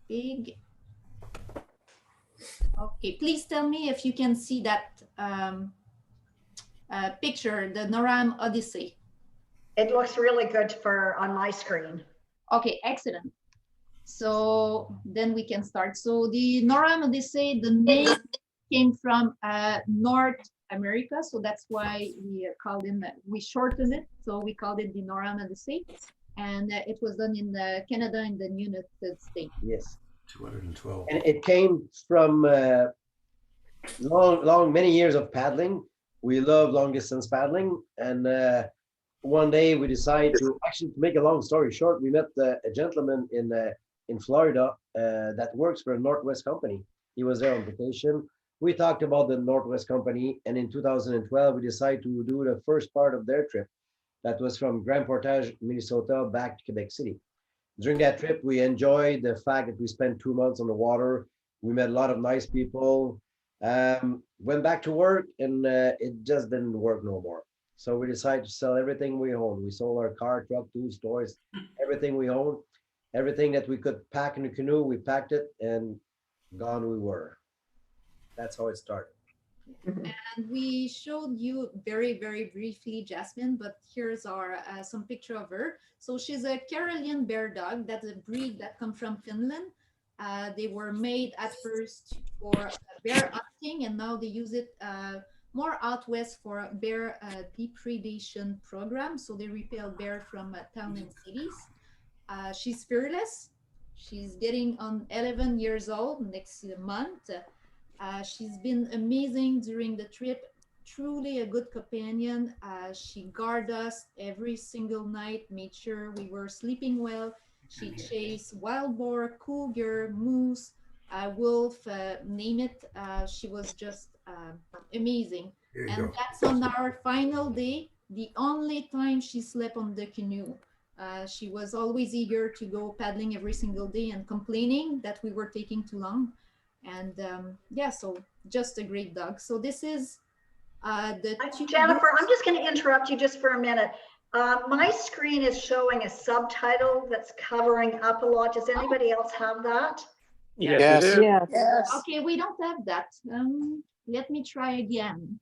big. Okay, please tell me if you can see that picture, the NorAm Odyssey. It looks really good for on my screen. Okay, excellent. So then we can start. So the NorAm Odyssey, the name came from North America, so that's why we called it, we shortened it, so we called it the NorAm Odyssey, and it was done in Canada and the United States. Yes. 212. And it came from many years of paddling. We love long distance paddling, and one day we decided to actually, to make a long story short, we met a gentleman in Florida that works for a Northwest company. He was there on vacation. We talked about the Northwest company, and in 2012 we decided to do the first part of their trip. That was from Grand Portage, Minnesota, back to Quebec City. During that trip, we enjoyed the fact that we spent 2 months on the water. We met a lot of nice people. Went back to work, and it just didn't work no more. So we decided to sell everything we owned. We sold our car, truck, tools, toys, everything we owned, everything that we could pack in the canoe. We packed it, and gone we were. That's how it started. And we showed you very, very briefly Jasmine, but here's our some picture of her. So she's a Karelian bear dog. That's a breed that comes from Finland. They were made at first for bear hunting, and now they use it more out west for bear depredation program. So they repel bear from town and cities. She's fearless. She's getting on 11 years old next month. She's been amazing during the trip, truly a good companion. She guarded us every single night, made sure we were sleeping well. She chased wild boar, cougar, moose, wolf, name it. She was just amazing. And that's on our final day, the only time she slept on the canoe. She was always eager to go paddling every single day and complaining that we were taking too long. And yeah, so just a great dog. So this is Jennifer, I'm just going to interrupt you just for a minute. My screen is showing a subtitle that's covering up a lot. Does anybody else have that? Yes. Yes. Okay, we don't have that. Let me try again.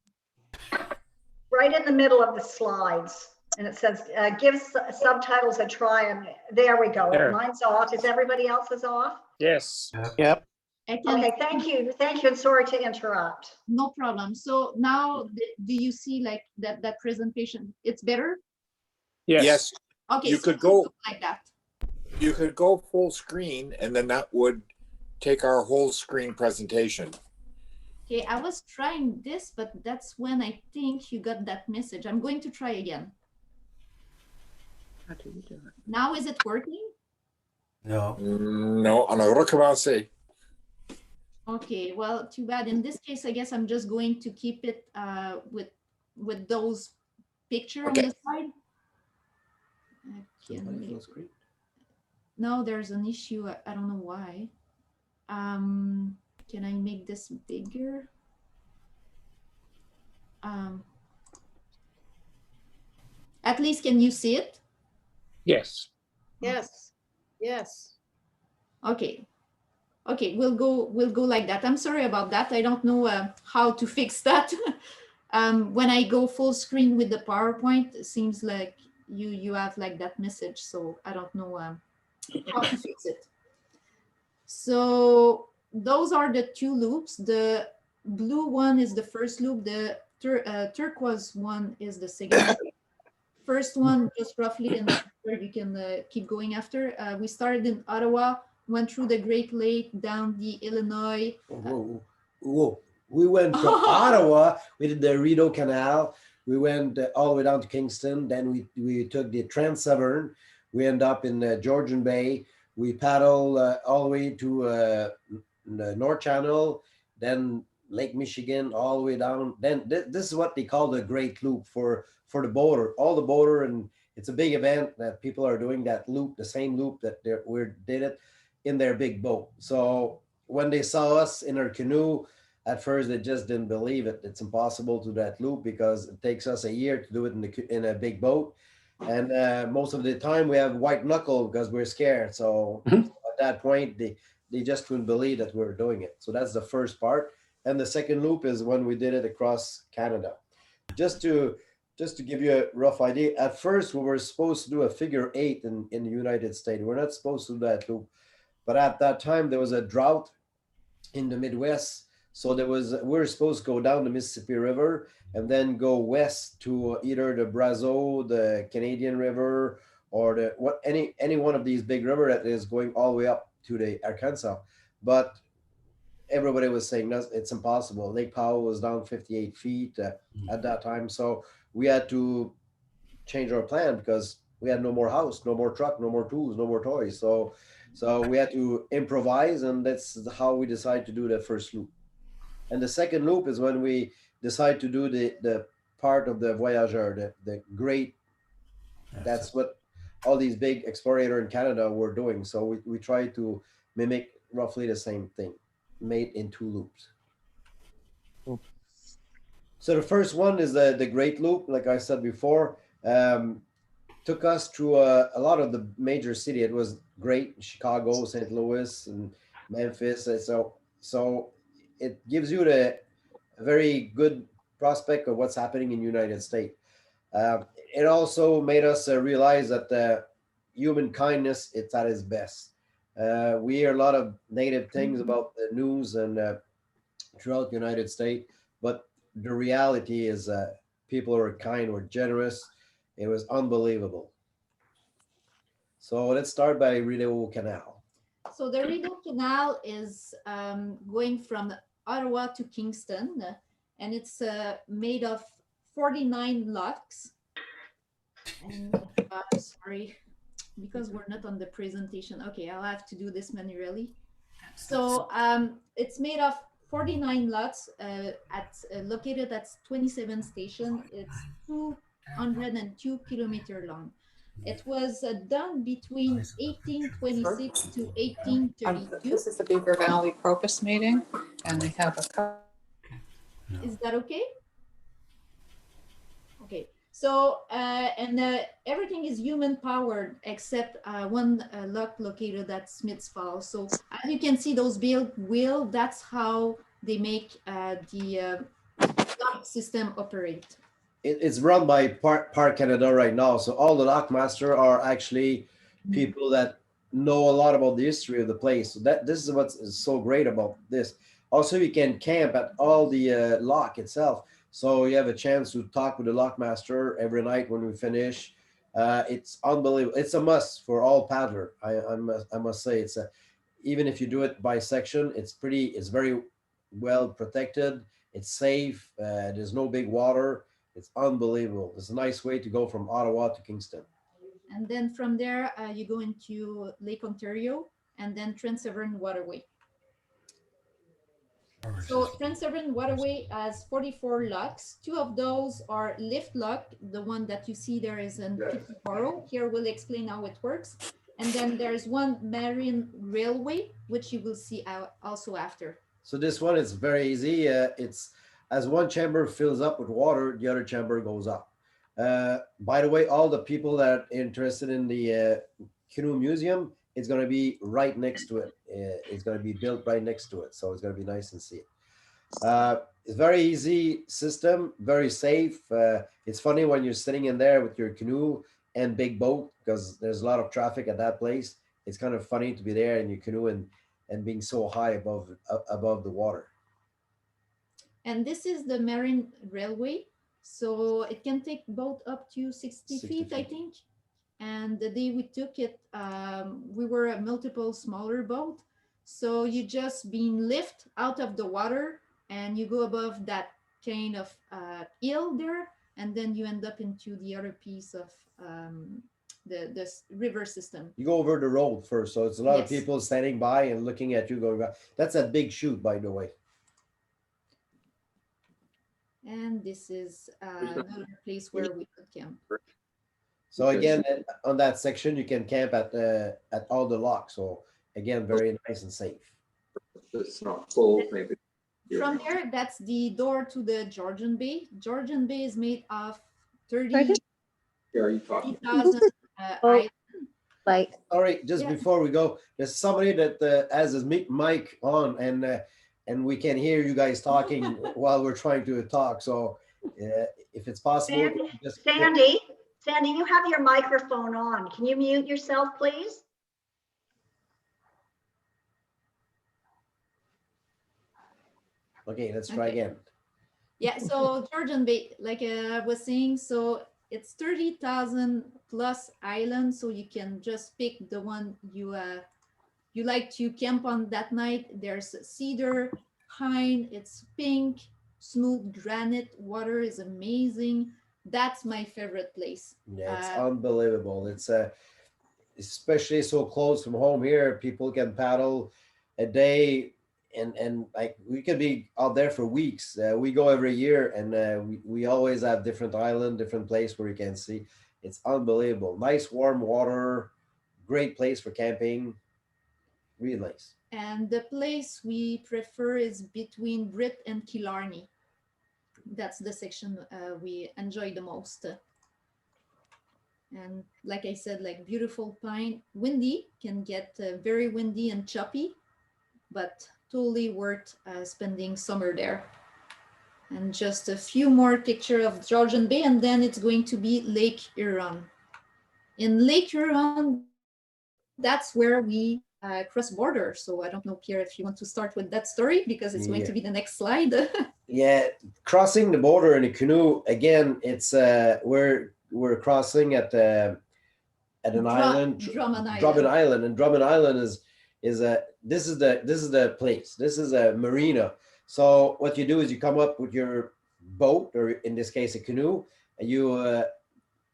Right in the middle of the slides. And it says, give subtitles a try. And there we go. There. Mine's off. Is everybody else's off? Yes. Yep. Okay, thank you. Thank you. And sorry to interrupt. No problem. So now, do you see like that presentation? It's better? Yes. Okay, You so could go like that. You could go full screen, and then that would take our whole screen presentation. Okay, I was trying this, but that's when I think you got that message. I'm going to try again. How do you do it? Now is it working? No. No, on a recommencer. Okay, well, too bad. In this case, I guess I'm just going to keep it with those picture on the side. No, there's an issue. I don't know why. Can I make this bigger? At least, can you see it? Yes. Yes. Yes. Okay. Okay, we'll go like that. I'm sorry about that. I don't know how to fix that. When I go full screen with the PowerPoint, it seems like you have like that message. So I don't know how to fix it. So those are the two loops. The blue one is the first loop. The turquoise one is the second. First one, just roughly, and you can keep going after. We started in Ottawa, went through the Great Lake, down the Illinois. Whoa. We went from Ottawa, we did the Rideau Canal, we went all the way down to Kingston, then we took the Trans-Severn, we end up in Georgian Bay, we paddle all the way to the North Channel, then Lake Michigan, all the way down. Then this is what they call the Great Loop for the boater, all the boater, and it's a big event that people are doing that loop, the same loop that we did it in their big boat. So when they saw us in our canoe, at first they just didn't believe it. It's impossible to do that loop because it takes us a year to do it in a big boat, and most of the time we have white knuckle because we're scared. So at that point, the they just couldn't believe that we were doing it. So that's the first part. And the second loop is when we did it across Canada. Just to give you a rough idea, at first we were supposed to do a figure 8 in the United States. We're not supposed to do that loop. But at that time there was a drought in the Midwest. So we were supposed to go down the Mississippi River and then go west to either the Brazeau, the Canadian River, or any one of these big river that is going all the way up to the Arkansas. But everybody was saying no, it's impossible. Lake Powell was down 58 feet at that time. So we had to change our plan because we had no more house, no more truck, no more tools, no more toys. So we had to improvise, and that's how we decided to do the first loop. And the second loop is when we decide to do the part of the Voyageur, the great, that's what all these big explorators in Canada were doing. So we try to mimic roughly the same thing, made in 2 loops. So the first one is the Great Loop, like I said before. Took us through a lot of the major city. It was great, Chicago, St. Louis, and Memphis. So it gives you a very good prospect of what's happening in the United States. It also made us realize that human kindness, it's at its best. We hear a lot of negative things about the news and throughout the United States, but the reality is people are kind, were generous. It was unbelievable. So let's start by Rideau Canal. So the Rideau Canal is going from Ottawa to Kingston, and it's made of 49 locks. And, sorry, because we're not on the presentation. Okay, I'll have to do this manually. So it's made of 49 lots located at 27 stations. It's 202 kilometers long. It was done between 1826 to 1832. This is the Beaver Valley Crocus meeting, and they have a. Is that okay? Okay. So, everything is human powered except one lock located at Smith's Falls. So as you can see, those built wheel, that's how they make the lock system operate. It's run by Park Canada right now. So all the lockmaster are actually people that know a lot about the history of the place. So this is what's so great about this. Also, you can camp at all the lock itself. So you have a chance to talk with the lockmaster every night when we finish. It's unbelievable. It's a must for all paddler. I must say it's even if you do it by section, it's very well protected. It's safe. There's no big water. It's unbelievable. It's a nice way to go from Ottawa to Kingston. And then from there, you go into Lake Ontario and then Trans-Severn Waterway. So Trans-Severn Waterway has 44 locks. 2 of those are lift lock. The one that you see there is in Peterborough. Here we'll explain how it works. And then there's one Marin Railway, which you will see also after. So this one is very easy. It's as one chamber fills up with water, the other chamber goes up. By the way, all the people that are interested in the canoe museum, it's going to be right next to it. It's going to be built right next to it. So it's going to be nice and see it. It's very easy system, very safe. It's funny when you're sitting in there with your canoe and big boat, because there's a lot of traffic at that place. It's kind of funny to be there in your canoe and being so high above the water. And this is the Marin Railway. So it can take boat up to 60 feet, I think. And the day we took it, we were a multiple smaller boat. So you just being lifted out of the water and you go above that kind of hill there. And then you end up into the other piece of the river system. You go over the road first. So it's a lot of people standing by and looking at you going by. That's a big chute, by the way. And this is another place where we could camp. So again, on that section, you can camp at all the locks. So again, very nice and safe. It's not full, maybe. From there, that's the door to the Georgian Bay. Georgian Bay is made of 30,000 islands. Like, Sorry, just Yeah. before we go, there's somebody that has his mic on, and we can hear you guys talking while we're trying to talk. So if it's possible, just Sandy, you have your microphone on. Can you mute yourself, please? okay. Let's try Okay. again. Yeah, so Georgian Bay, like I was saying, so it's 30,000 plus islands, so you can just pick the one you like to camp on that night. There's cedar, pine, it's pink, smooth granite, water is amazing. That's my favorite place. Yeah, it's unbelievable. It's especially so close from home here. People can paddle a day, and like we could be out there for weeks. We go every year, and we always have different island, different place where you can see. It's unbelievable. Nice warm water, great place for camping. Really nice. And the place we prefer is between Brit and Killarney. That's the section we enjoy the most. And like I said, like beautiful pine, windy, can get very windy and choppy, but totally worth spending summer there. And just a few more pictures of Georgian Bay, and then it's going to be Lake Huron. In Lake Huron, that's where we cross border. So I don't know, Pierre, if you want to start with that story, because it's going to be the next slide. Yeah, crossing the border in a canoe again. It's we're crossing at an island, Drummond Island, and Drummond Island is a this is the place. This is a marina. So what you do is you come up with your boat, or in this case a canoe, and you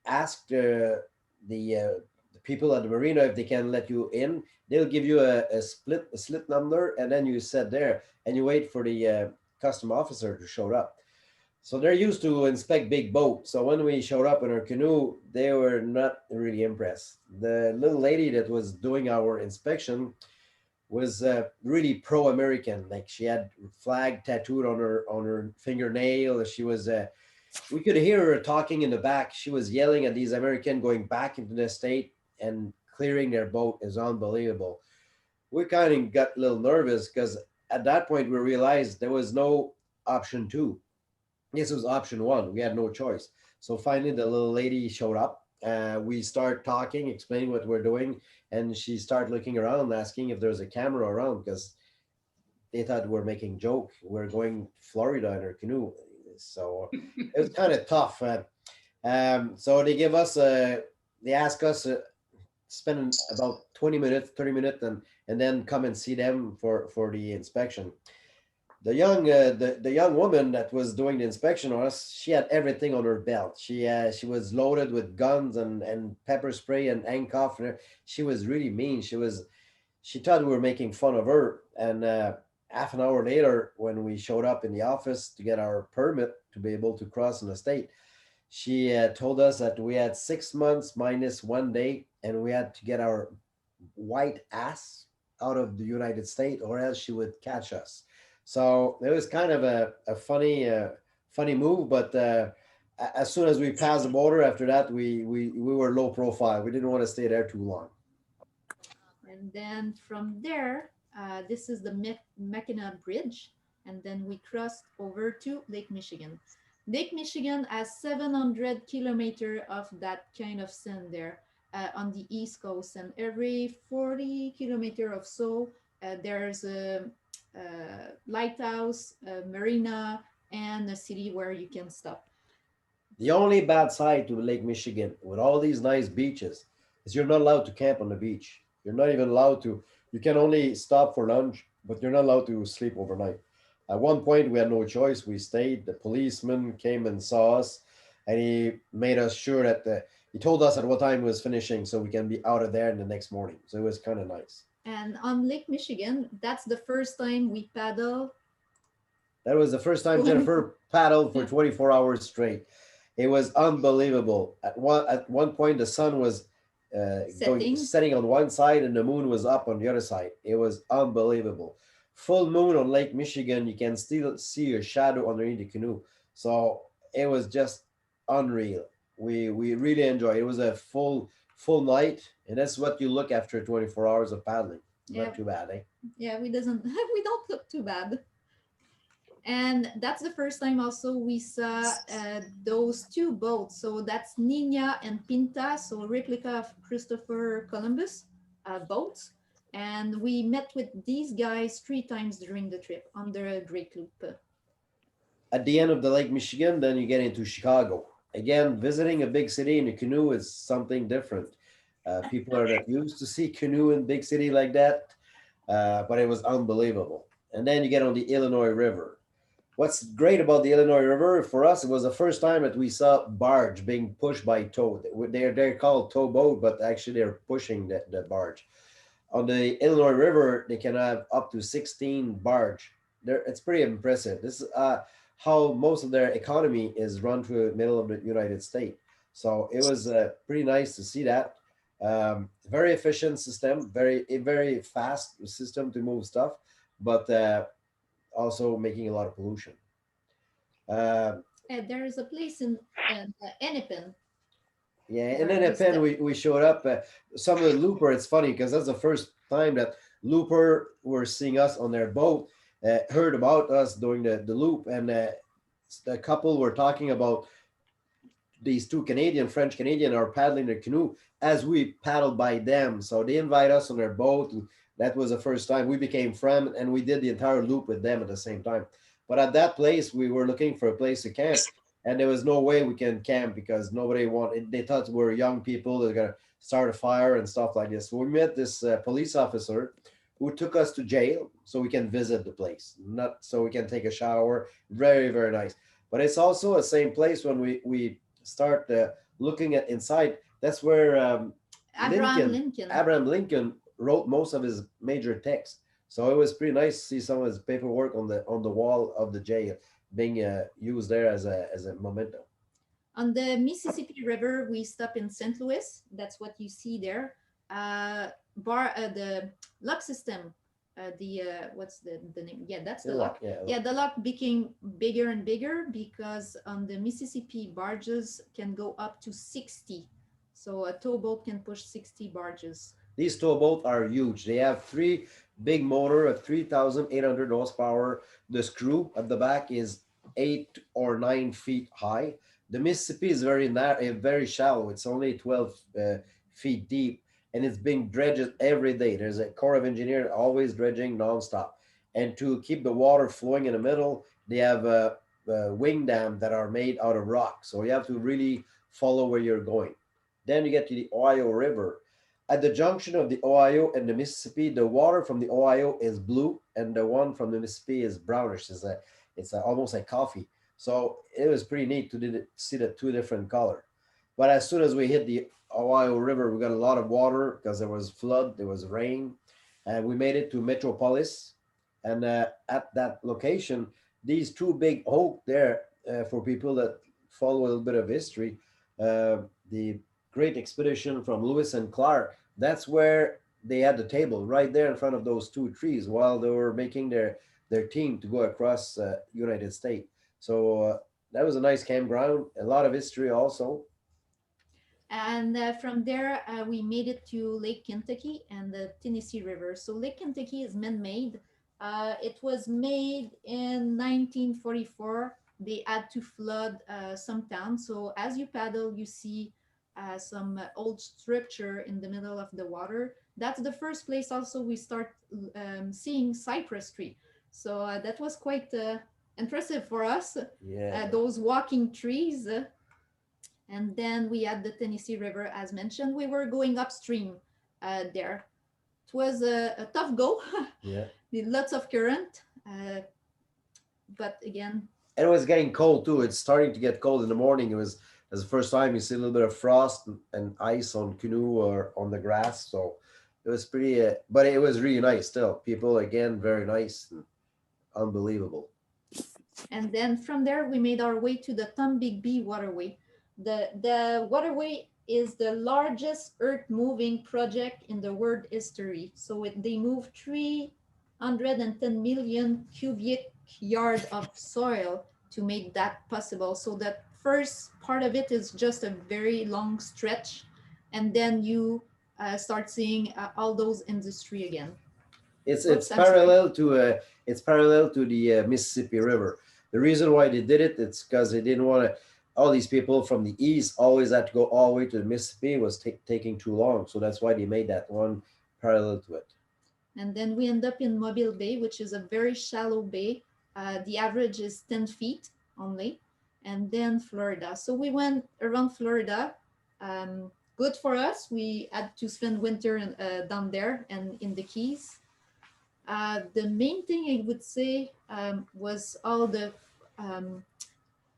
ask the people at the marina if they can let you in. They'll give you a slip number, and then you sit there and you wait for the custom officer to show up. So they're used to inspect big boats. So when we showed up in our canoe, they were not really impressed. The little lady that was doing our inspection was really pro-American. Like she had flag tattooed on her fingernail. She was we could hear her talking in the back. She was yelling at these Americans going back into the state and clearing their boat. Is unbelievable. We kind of got a little nervous because at that point we realized there was no option 2. This was option 1. We had no choice. So finally the little lady showed up. We start talking, explaining what we're doing, and she started looking around, asking if there's a camera around, because they thought we were making joke. We're going to Florida in our canoe. So it was kind of tough. So they give us they ask us spend about 20 minutes, 30 minutes, and then come and see them for the inspection. The young woman that was doing the inspection on us, she had everything on her belt. She was loaded with guns and pepper spray and handcuff. She was really mean. She thought we were making fun of her. And half an hour later, when we showed up in the office to get our permit to be able to cross in the state, she told us that we had 6 months minus 1 day, and we had to get our white ass out of the United States, or else she would catch us. So it was kind of a funny move, but as soon as we passed the border, after that, we were low profile. We didn't want to stay there too long. And then from there, this is the Mackinac Bridge, and then we crossed over to Lake Michigan. Lake Michigan has 700 kilometers of that kind of sand there on the East Coast, and every 40 kilometers or so, there's a lighthouse, a marina, and a city where you can stop. The only bad side to Lake Michigan, with all these nice beaches, is you're not allowed to camp on the beach. You're not even allowed to. You can only stop for lunch, but you're not allowed to sleep overnight. At one point, we had no choice. We stayed. The policeman came and saw us, and he made us sure that he told us at what time it was finishing, so we can be out of there in the next morning. So it was kind of nice. And on Lake Michigan, that's the first time we paddle. That was the first time Jennifer paddled for 24 hours straight. It was unbelievable. At one point, the sun was setting on one side and the moon was up on the other side. It was unbelievable. Full moon on Lake Michigan, you can still see your shadow underneath the canoe. So it was just unreal. We really enjoyed it. It was a full full night, and that's what you look after 24 hours of paddling. Yeah. Not too bad, eh? Yeah, we doesn't we don't look too bad. And that's the first time also we saw those two boats. So that's Nina and Pinta, so replica of Christopher Columbus boats. And we met with these guys 3 times during the trip on the Great Loop. At the end of the Lake Michigan, then you get into Chicago. Again, visiting a big city in a canoe is something different. People are not used to see canoe in big city like that, but it was unbelievable. And then you get on the Illinois River. What's great about the Illinois River for us, it was the first time that we saw barge being pushed by tow. They're called towboat, but actually they're pushing the barge. On the Illinois River, they can have up to 16 barge. It's pretty impressive. This is how most of their economy is run through the middle of the United States. So it was pretty nice to see that. Very efficient system, very fast system to move stuff, but also making a lot of pollution. There is a place in Hennepin. Yeah, and then at Penn we showed up. Some of the looper. It's funny because that's the first time that looper were seeing us on their boat. Heard about us during the loop, and the couple were talking about these two French Canadian are paddling their canoe as we paddled by them. So they invite us on their boat. That was the first time we became friends, and we did the entire loop with them at the same time. But at that place, we were looking for a place to camp, and there was no way we can camp because nobody wanted. They thought we were young people. They're gonna start a fire and stuff like this. So we met this police officer who took us to jail so we can visit the place, not so we can take a shower. Very, very nice. But it's also the same place when we start looking at inside. That's where Abraham Lincoln wrote most of his major texts. So it was pretty nice to see some of his paperwork on the wall of the jail being used there as a memento. On the Mississippi River, we stop in St. Louis. That's what you see there. The lock system. What's the name? Yeah, that's the lock. Yeah, the lock became bigger and bigger because on the Mississippi barges can go up to 60. So a towboat can push 60 barges. These towboats are huge. They have 3 big motor of 3,800 horsepower. The screw at the back is 8 or 9 feet high. The Mississippi is very shallow. It's only 12 feet deep, and it's being dredged every day. There's a Corps of Engineers always dredging nonstop. And to keep the water flowing in the middle, they have a wing dam that are made out of rock. So you have to really follow where you're going. Then you get to the Ohio River. At the junction of the Ohio and the Mississippi, the water from the Ohio is blue, and the one from the Mississippi is brownish. It's almost like coffee. So it was pretty neat to see the 2 different color. But as soon as we hit the Ohio River, we got a lot of water because there was flood, there was rain, and we made it to Metropolis. And at that location, these 2 big oak there, for people that follow a little bit of history, the Great Expedition from Lewis and Clark, that's where they had the table right there in front of those 2 trees while they were making their team to go across United States. So that was a nice campground, a lot of history also. And from there, we made it to Lake Kentucky and the Tennessee River. So Lake Kentucky is man-made. It was made in 1944. They had to flood some town. So as you paddle, you see some old structure in the middle of the water. That's the first place also we start seeing cypress tree. So that was quite impressive for us. Yeah. Those walking trees. And then we had the Tennessee River, as mentioned. We were going upstream there. It was a tough go. Yeah. Lots of current. But again. And it was getting cold too. It's starting to get cold in the morning. It was the first time you see a little bit of frost and ice on canoe or on the grass. So it was pretty, but it was really nice still. People, again, very nice and unbelievable. And then from there, we made our way to the Tombigbee Waterway. The waterway is the largest earth-moving project in the world history. So they moved 310 million cubic yards of soil to make that possible. So that first part of it is just a very long stretch and then you start seeing all those industry again. It's Oops, I'm sorry. it's parallel to the Mississippi River. The reason why they did it, it's because they didn't want to. All these people from the east always had to go all the way to the Mississippi. It was taking too long, so that's why they made that one parallel to it. And then we end up in Mobile Bay, which is a very shallow bay. The average is 10 feet only. And then Florida. So we went around Florida. Good for us. We had to spend winter down there and in the Keys. The main thing I would say was all the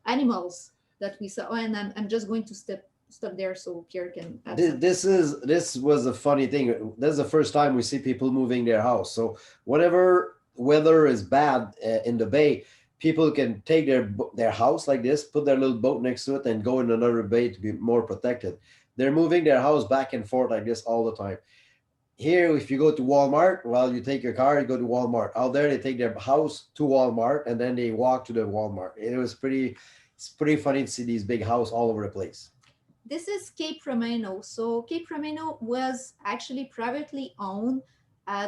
animals that we saw. Oh, and I'm just going to stop there so Pierre can add something. This was a funny thing. This is the first time we see people moving their house. So whenever weather is bad in the bay, people can take their house like this, put their little boat next to it, and go in another bay to be more protected. They're moving their house back and forth like this all the time. Here, if you go to Walmart, well, you take your car, you go to Walmart. Out there, they take their house to Walmart, and then they walk to the Walmart. It's pretty funny to see these big houses all over the place. This is Cape Romano. So Cape Romano was actually privately owned.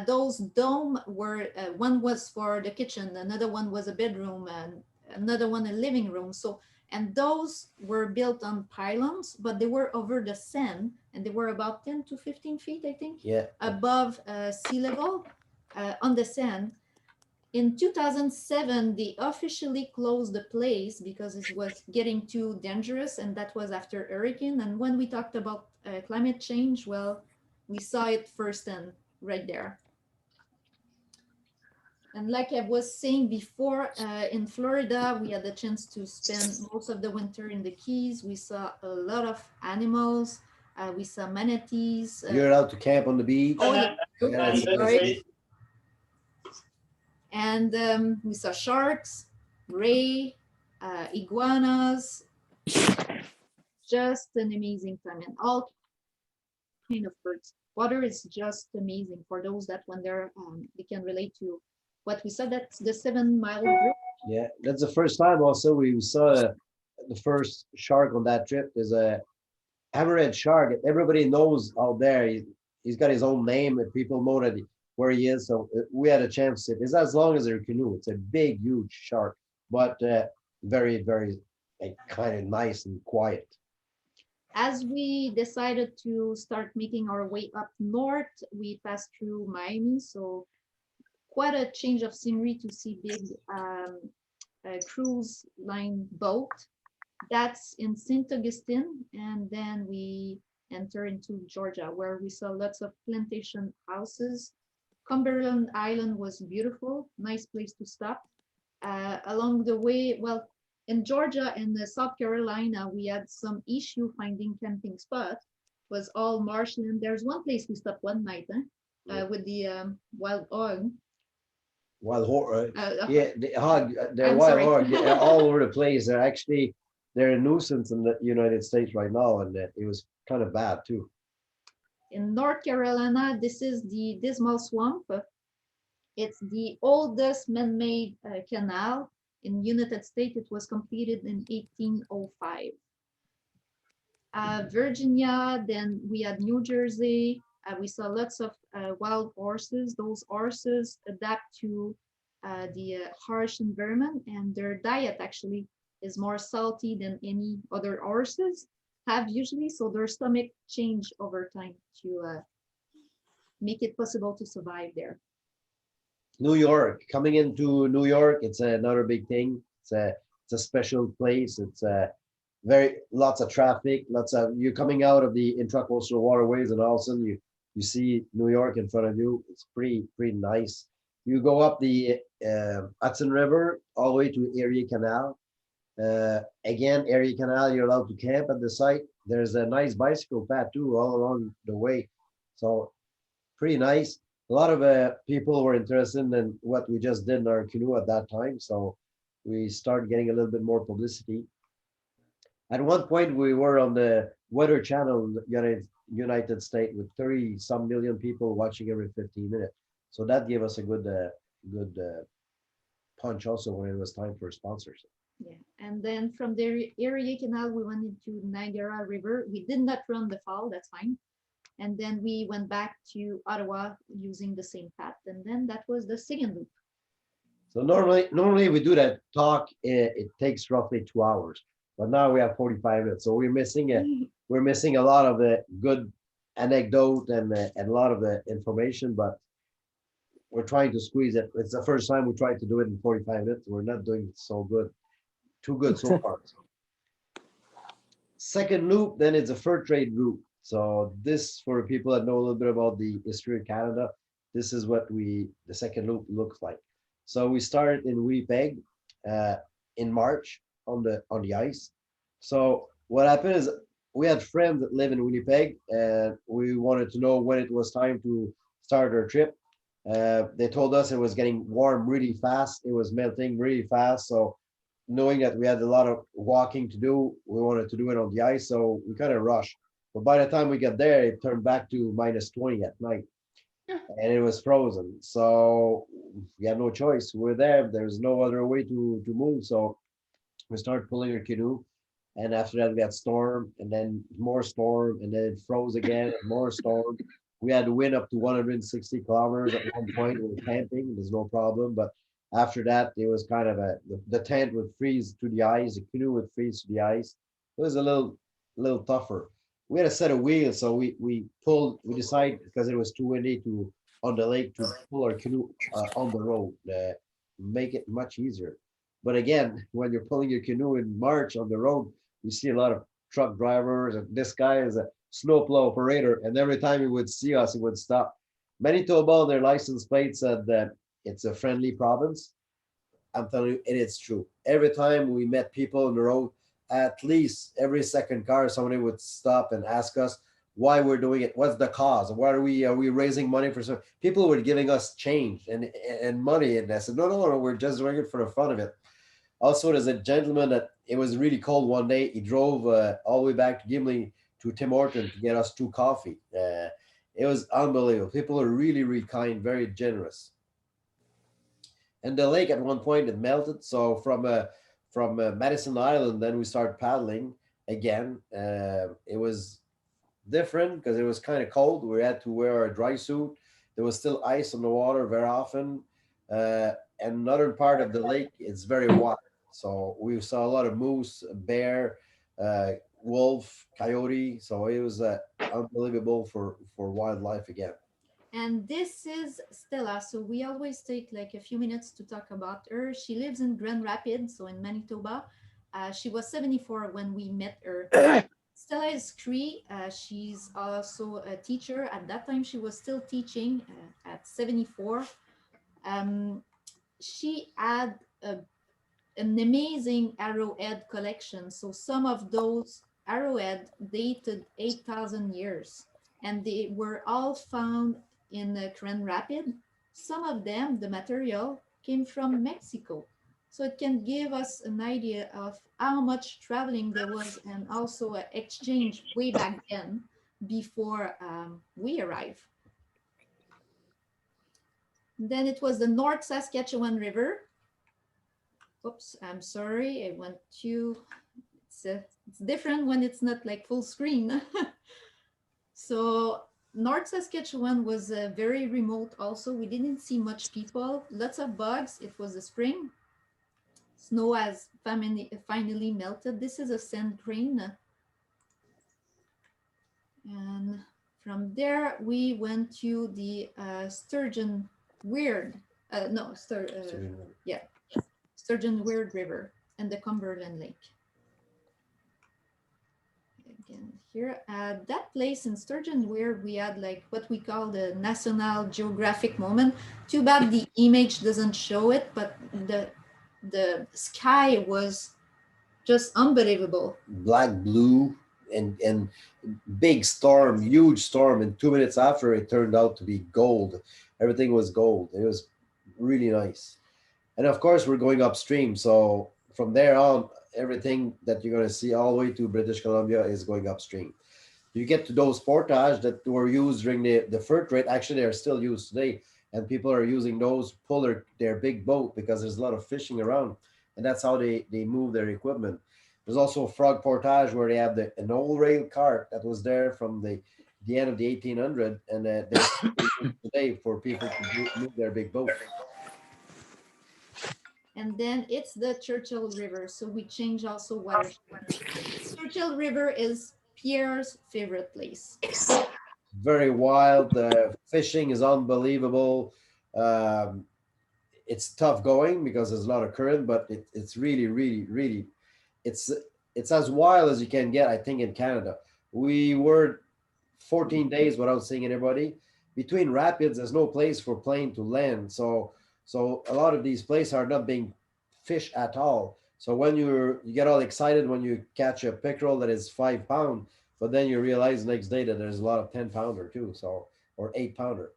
Those dome were, one was for the kitchen, another one was a bedroom, and another one a living room. So, and those were built on pylons, but they were over the sand, and they were about 10 to 15 feet, I think, above sea level on the sand. In 2007, they officially closed the place because it was getting too dangerous, and that was after hurricane. And when we talked about climate change, well, we saw it firsthand right there. And like I was saying before, in Florida, we had the chance to spend most of the winter in the Keys. We saw a lot of animals. We saw manatees. You're allowed to camp on the beach. Oh, yeah. Yeah, and we saw sharks, ray, iguanas. Just an amazing time, and all kind of birds. Water is just amazing for those that when they're they can relate to what we saw. That's the 7 Mile group. Yeah, that's the first time also we saw the first shark on that trip. There's a hammerhead shark. Everybody knows out there. He's got his own name, and people know that where he is. So we had a chance. It's as long as a canoe. It's a big, huge shark, but very, very kind of nice and quiet. As we decided to start making our way up north, we passed through Miami. So quite a change of scenery to see big cruise line boat. That's in St. Augustine. And then we enter into Georgia, where we saw lots of plantation houses. Cumberland Island was beautiful, nice place to stop. Along the way, well, in Georgia and South Carolina, we had some issue finding camping spot. It was all marshland. There's one place we stopped one night with the wild hog. Wild hog, yeah, the hog, they're wild hog. They're all over the place. They're a nuisance in the United States right now, and it was kind of bad too. In North Carolina, this is the Dismal Swamp. It's the oldest man-made canal in United States. It was completed in 1805. Virginia, then we had New Jersey. We saw lots of wild horses. Those horses adapt to the harsh environment, and their diet actually is more salty than any other horses have usually, so their stomach change over time to make it possible to survive there. New York, coming into New York, it's another big thing. It's a special place. It's lots of traffic, you're coming out of the intracoastal waterways, and all of a sudden you see New York in front of you. It's pretty nice. You go up the Hudson River all the way to Erie Canal. Again, Erie Canal, you're allowed to camp at the site. There's a nice bicycle path too all along the way. So pretty nice. A lot of people were interested in what we just did in our canoe at that time. So we started getting a little bit more publicity. At one point, we were on the Weather Channel in the United States with 30-some million people watching every 15 minutes. So that gave us a good punch also when it was time for sponsors. Yeah, and then from the Erie Canal, we went into Niagara River. We did not run the fall, that's fine. And then we went back to Ottawa using the same path. And then that was the second loop. So normally we do that talk. It takes roughly 2 hours, but now we have 45 minutes. So we're missing a lot of the good anecdote and a lot of the information, but we're trying to squeeze it. It's the first time we tried to do it in 45 minutes. We're not doing it so good, too good so far. Second loop, then it's a fur trade route. So this, for people that know a little bit about the history of Canada, this is what the second loop looks like. So we started in Winnipeg in March on the ice. So what happened is we had friends that live in Winnipeg, and we wanted to know when it was time to start our trip. They told us it was getting warm really fast. It was melting really fast. So knowing that we had a lot of walking to do, we wanted to do it on the ice. So we kind of rushed. But by the time we got there, it turned back to -20 at night, and it was frozen. So we had no choice. We're there. There's no other way to move. So we started pulling our canoe. And after that, we had storm, and then more storm, and then it froze again, and more storm. We had the wind up to 160 kilometers at one point. We were camping, there's no problem. But after that, it was kind of the tent would freeze to the ice, the canoe would freeze to the ice. It was a little tougher. We had a set of wheels, so we decided, because it was too windy on the lake, to pull our canoe on the road, make it much easier. But again, when you're pulling your canoe in March on the road, you see a lot of truck drivers, and this guy is a snowplow operator, and every time he would see us, he would stop. Manitoba, on their license plate said that it's a friendly province. I'm telling you, it is true. Every time we met people on the road, at least every second car, somebody would stop and ask us why we're doing it. What's the cause? Why are we raising money for some people were giving us change and money? And I said, no, we're just doing it for the fun of it. Also, there's a gentleman that it was really cold one day. He drove all the way back to Gimli to Tim Horton to get us 2 coffee. It was unbelievable. People are really, really kind, very generous. And the lake at one point it melted. So from Madison Island, then we started paddling again. It was different because it was kind of cold. We had to wear a dry suit. There was still ice on the water very often. And another part of the lake, it's very wide. So we saw a lot of moose, bear, wolf, coyote. So it was unbelievable for wildlife again. And this is Stella. So we always take like a few minutes to talk about her. She lives in Grand Rapids, so in Manitoba. She was 74 when we met her. Stella is Cree. She's also a teacher. At that time, she was still teaching at 74. She had an amazing arrowhead collection. So some of those arrowhead dated 8,000 years, and they were all found in Grand Rapids. Some of them, the material, came from Mexico. So it can give us an idea of how much traveling there was, and also an exchange way back then before we arrived. Then it was the North Saskatchewan River. Oops, I'm sorry, I went to, it's different when it's not like full screen. So North Saskatchewan was very remote also. We didn't see much people, lots of bugs. It was the spring. Snow has finally melted. This is a sand grain. And from there, we went to the Sturgeon Weird. Sturgeon Weird River and the Cumberland Lake. Again, here at that place in Sturgeon Weird, we had like what we call the National Geographic moment. Too bad the image doesn't show it, but the sky was just unbelievable. Black, blue, and big storm, huge storm. And 2 minutes after, it turned out to be gold. Everything was gold. It was really nice. And of course, we're going upstream. So from there on, everything that you're going to see all the way to British Columbia is going upstream. You get to those portage that were used during the fur trade. Actually, they're still used today. And people are using those, pull their big boat because there's a lot of fishing around. and that's how they move their equipment. There's also frog portage where they have an old rail cart that was there from the end of the 1800, and they today for people to move their big boats. And then it's the Churchill River. So we change also watershed. Churchill River is Pierre's favorite place. Very wild. The fishing is unbelievable. Um, it's tough going because there's a lot of current, but it's really, really, really, it's it's as wild as you can get, I think, in Canada. We were 14 days without seeing anybody. Between rapids, there's no place for plane to land. So a lot of these places are not being fished at all. So when you get all excited when you catch a pickerel that is 5 pounds, but then you realize next day that there's a lot of 10-pounder too, so or 8-pounder.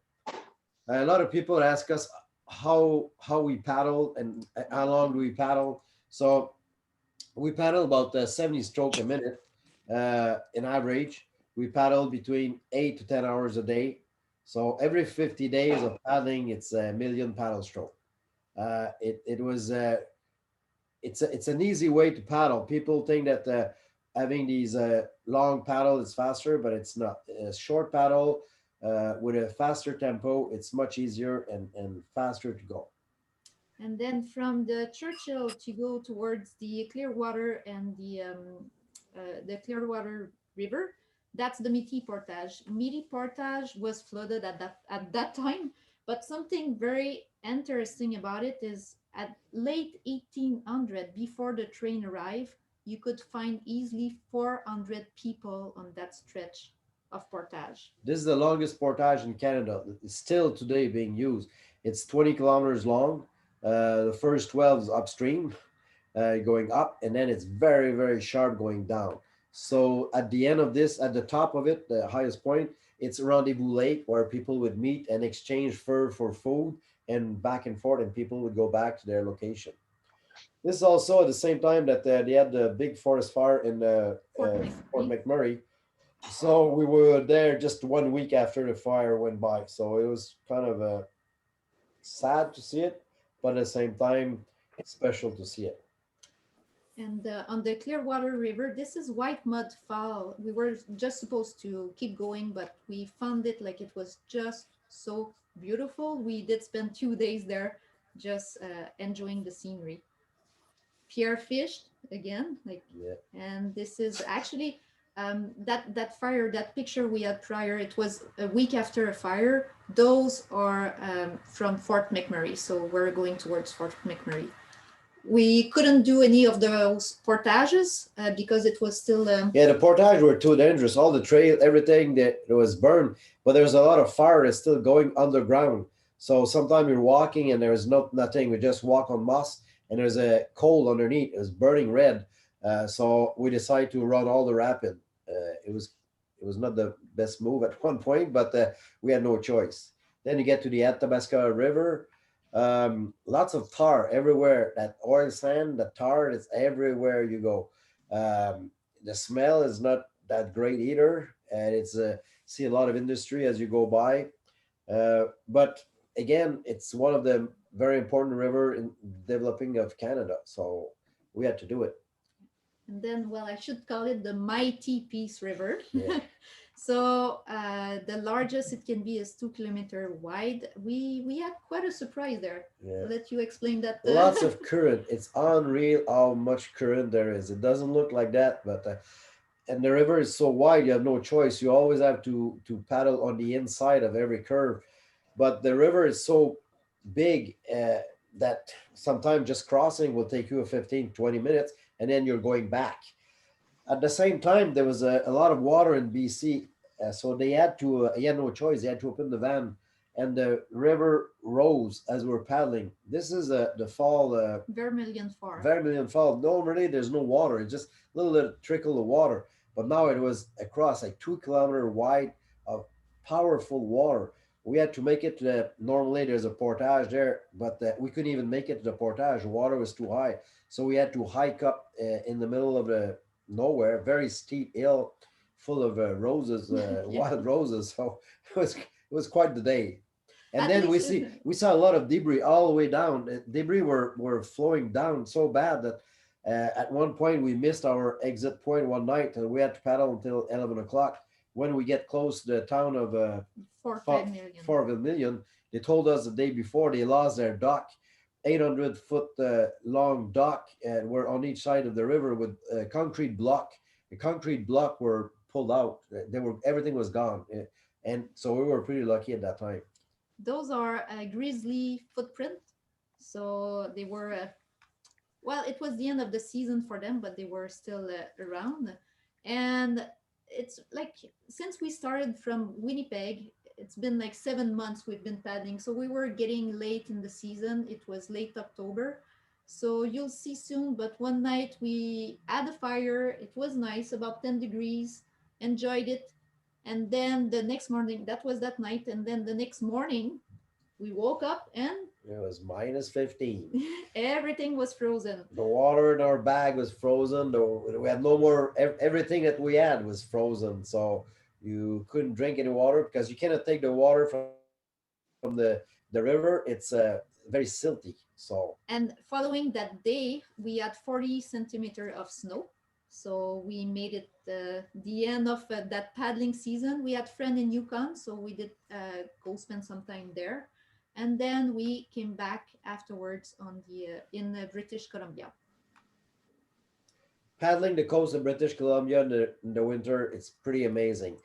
A lot of people ask us how we paddle and how long do we paddle. So we paddle about 70 stroke a minute in average. We paddle between 8 to 10 hours a day. So every 50 days of paddling, it's a million paddle stroke. It was it's an easy way to paddle. People think that having these long paddle is faster, but it's not. A short paddle with a faster tempo, it's much easier and faster to go. And then from the Churchill to go towards the Clearwater and the Clearwater River, that's the Midi Portage. Midi Portage was flooded at that time, but something very interesting about it is at late 1800, before the train arrived, you could find easily 400 people on that stretch of portage. This is the longest portage in Canada. It's still today being used. It's 20 kilometers long. The first 12 is upstream, going up, and then it's very, very sharp going down. So at the end of this, at the top of it, the highest point, it's Rendezvous Lake where people would meet and exchange fur for food and back and forth, and people would go back to their location. This is also at the same time that they had the big forest fire in Fort McMurray. So we were there just 1 week after the fire went by. So it was kind of sad to see it, but at the same time, special to see it. And on the Clearwater River, this is White Mud Fall. We were just supposed to keep going, but we found it like it was just so beautiful. We did spend 2 days there just enjoying the scenery. Pierre fished again, and this is actually that fire, that picture we had prior, it was a week after a fire. Those are from Fort McMurray, so we're going towards Fort McMurray. We couldn't do any of those portages because it was still the portage were too dangerous. All the trail, everything that was burned, but there's a lot of fire that's still going underground. So sometimes you're walking and there's nothing. We just walk on moss and there's a coal underneath. It was burning red. So we decided to run all the rapid. It was not the best move at one point, but we had no choice. Then you get to the Athabasca River. Lots of tar everywhere. That oil sand, the tar is everywhere you go. The smell is not that great either, and it's see a lot of industry as you go by. But again, it's one of the very important river in developing of Canada, so we had to do it. And then, well, I should call it the Mighty Peace River. Yeah. So the largest it can be is 2 kilometers wide. We had quite a surprise there. Yeah. I'll let you explain that. Lots of current. It's unreal how much current there is. It doesn't look like that, but and the river is so wide, you have no choice. You always have to paddle on the inside of every curve. But the river is so big that sometimes just crossing will take you 15, 20 minutes, and then you're going back. At the same time, there was a lot of water in BC, so they had to, he had no choice. They had to open the van, and the river rose as we were paddling. This is the fall. Vermilion Fall. Vermilion Fall. Normally, there's no water. It's just a little trickle of water. But now it was across like 2 kilometers wide of powerful water. We had to make it normally there's a portage there, but we couldn't even make it to the portage. The water was too high. So we had to hike up in the middle of the nowhere, very steep hill full of roses, Yeah. wild roses. So it was quite the day. And At then least we saw a lot of debris all the way down. Debris were flowing down so bad that at one point we missed our exit point one night, and we had to paddle until 11 o'clock. When we get close to the town of 4 5 million. Vermilion, they told us the day before they lost their dock, 800-foot long dock, and we're on each side of the river with a concrete block. The concrete block were pulled out. Everything was gone, and so we were pretty lucky at that time. Those are a grizzly footprint. So they were, well, it was the end of the season for them, but they were still around. And it's like, since we started from Winnipeg, it's been like 7 months we've been paddling. So we were getting late in the season. It was late October. So you'll see soon. But one night we had a fire. It was nice, about 10 degrees, enjoyed it. And then the next morning, that was that night. And then the next morning, we woke up and It was minus 15. everything was frozen. The water in our bag was frozen. We had no more, everything that we had was frozen. So you couldn't drink any water because you cannot take the water from the river. It's very silty. So, And following that day, we had 40 centimeter of snow. So we made it the end of that paddling season. We had friend in Yukon, so we did go spend some time there. And then we came back afterwards on the in British Columbia. paddling the coast of British Columbia in the winter, it's pretty amazing.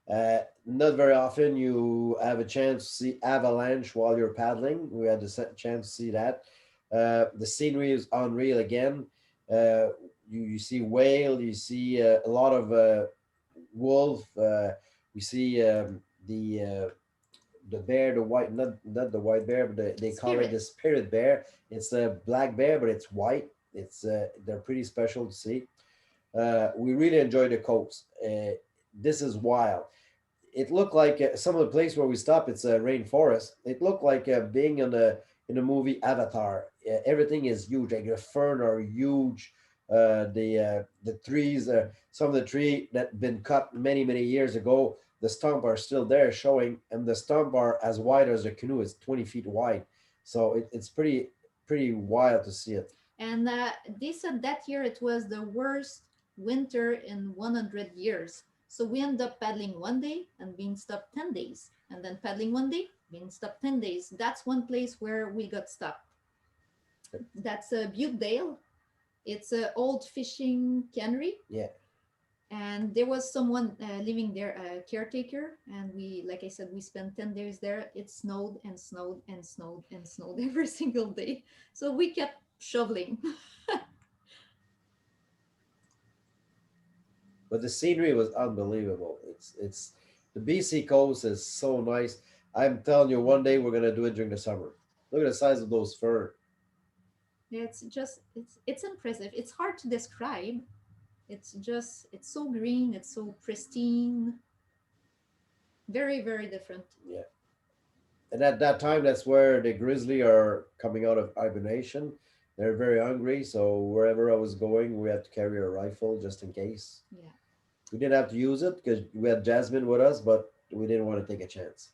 Not very often you have a chance to see avalanche while you're paddling. We had the chance to see that. The scenery is unreal again. You see whale, you see a lot of wolf. You see the bear, the white, not the white bear, but they call it the spirit bear. It's a black bear, but it's white. It's they're pretty special to see. We really enjoy the coast. This is wild. It looked like some of the place where we stopped. It's a rainforest. It looked like being in the movie Avatar. Everything is huge. Like the fern are huge. The trees, some of the tree that been cut many years ago, the stump are still there showing, and the stump are as wide as a canoe. It's 20 feet wide, so it's pretty wild to see it. And they said that year it was the worst winter in 100 years. So we ended up paddling one day and being stopped 10 days, and then paddling one day, being stopped 10 days. That's one place where we got stopped. That's Butedale. It's an old fishing cannery. Yeah. And there was someone living there, a caretaker. And we, like I said, we spent 10 days there. It snowed and snowed and snowed and snowed every single day. So we kept shoveling. But the scenery was unbelievable. It's the BC coast is so nice. I'm telling you, one day we're gonna do it during the summer. Look at the size of those fur. It's just, it's impressive. It's hard to describe. It's so green. It's so pristine. Very different. Yeah. And at that time, that's where the grizzly are coming out of hibernation. They're very hungry, so wherever I was going, we had to carry a rifle just in case. Yeah. We didn't have to use it because we had Jasmine with us, but we didn't want to take a chance.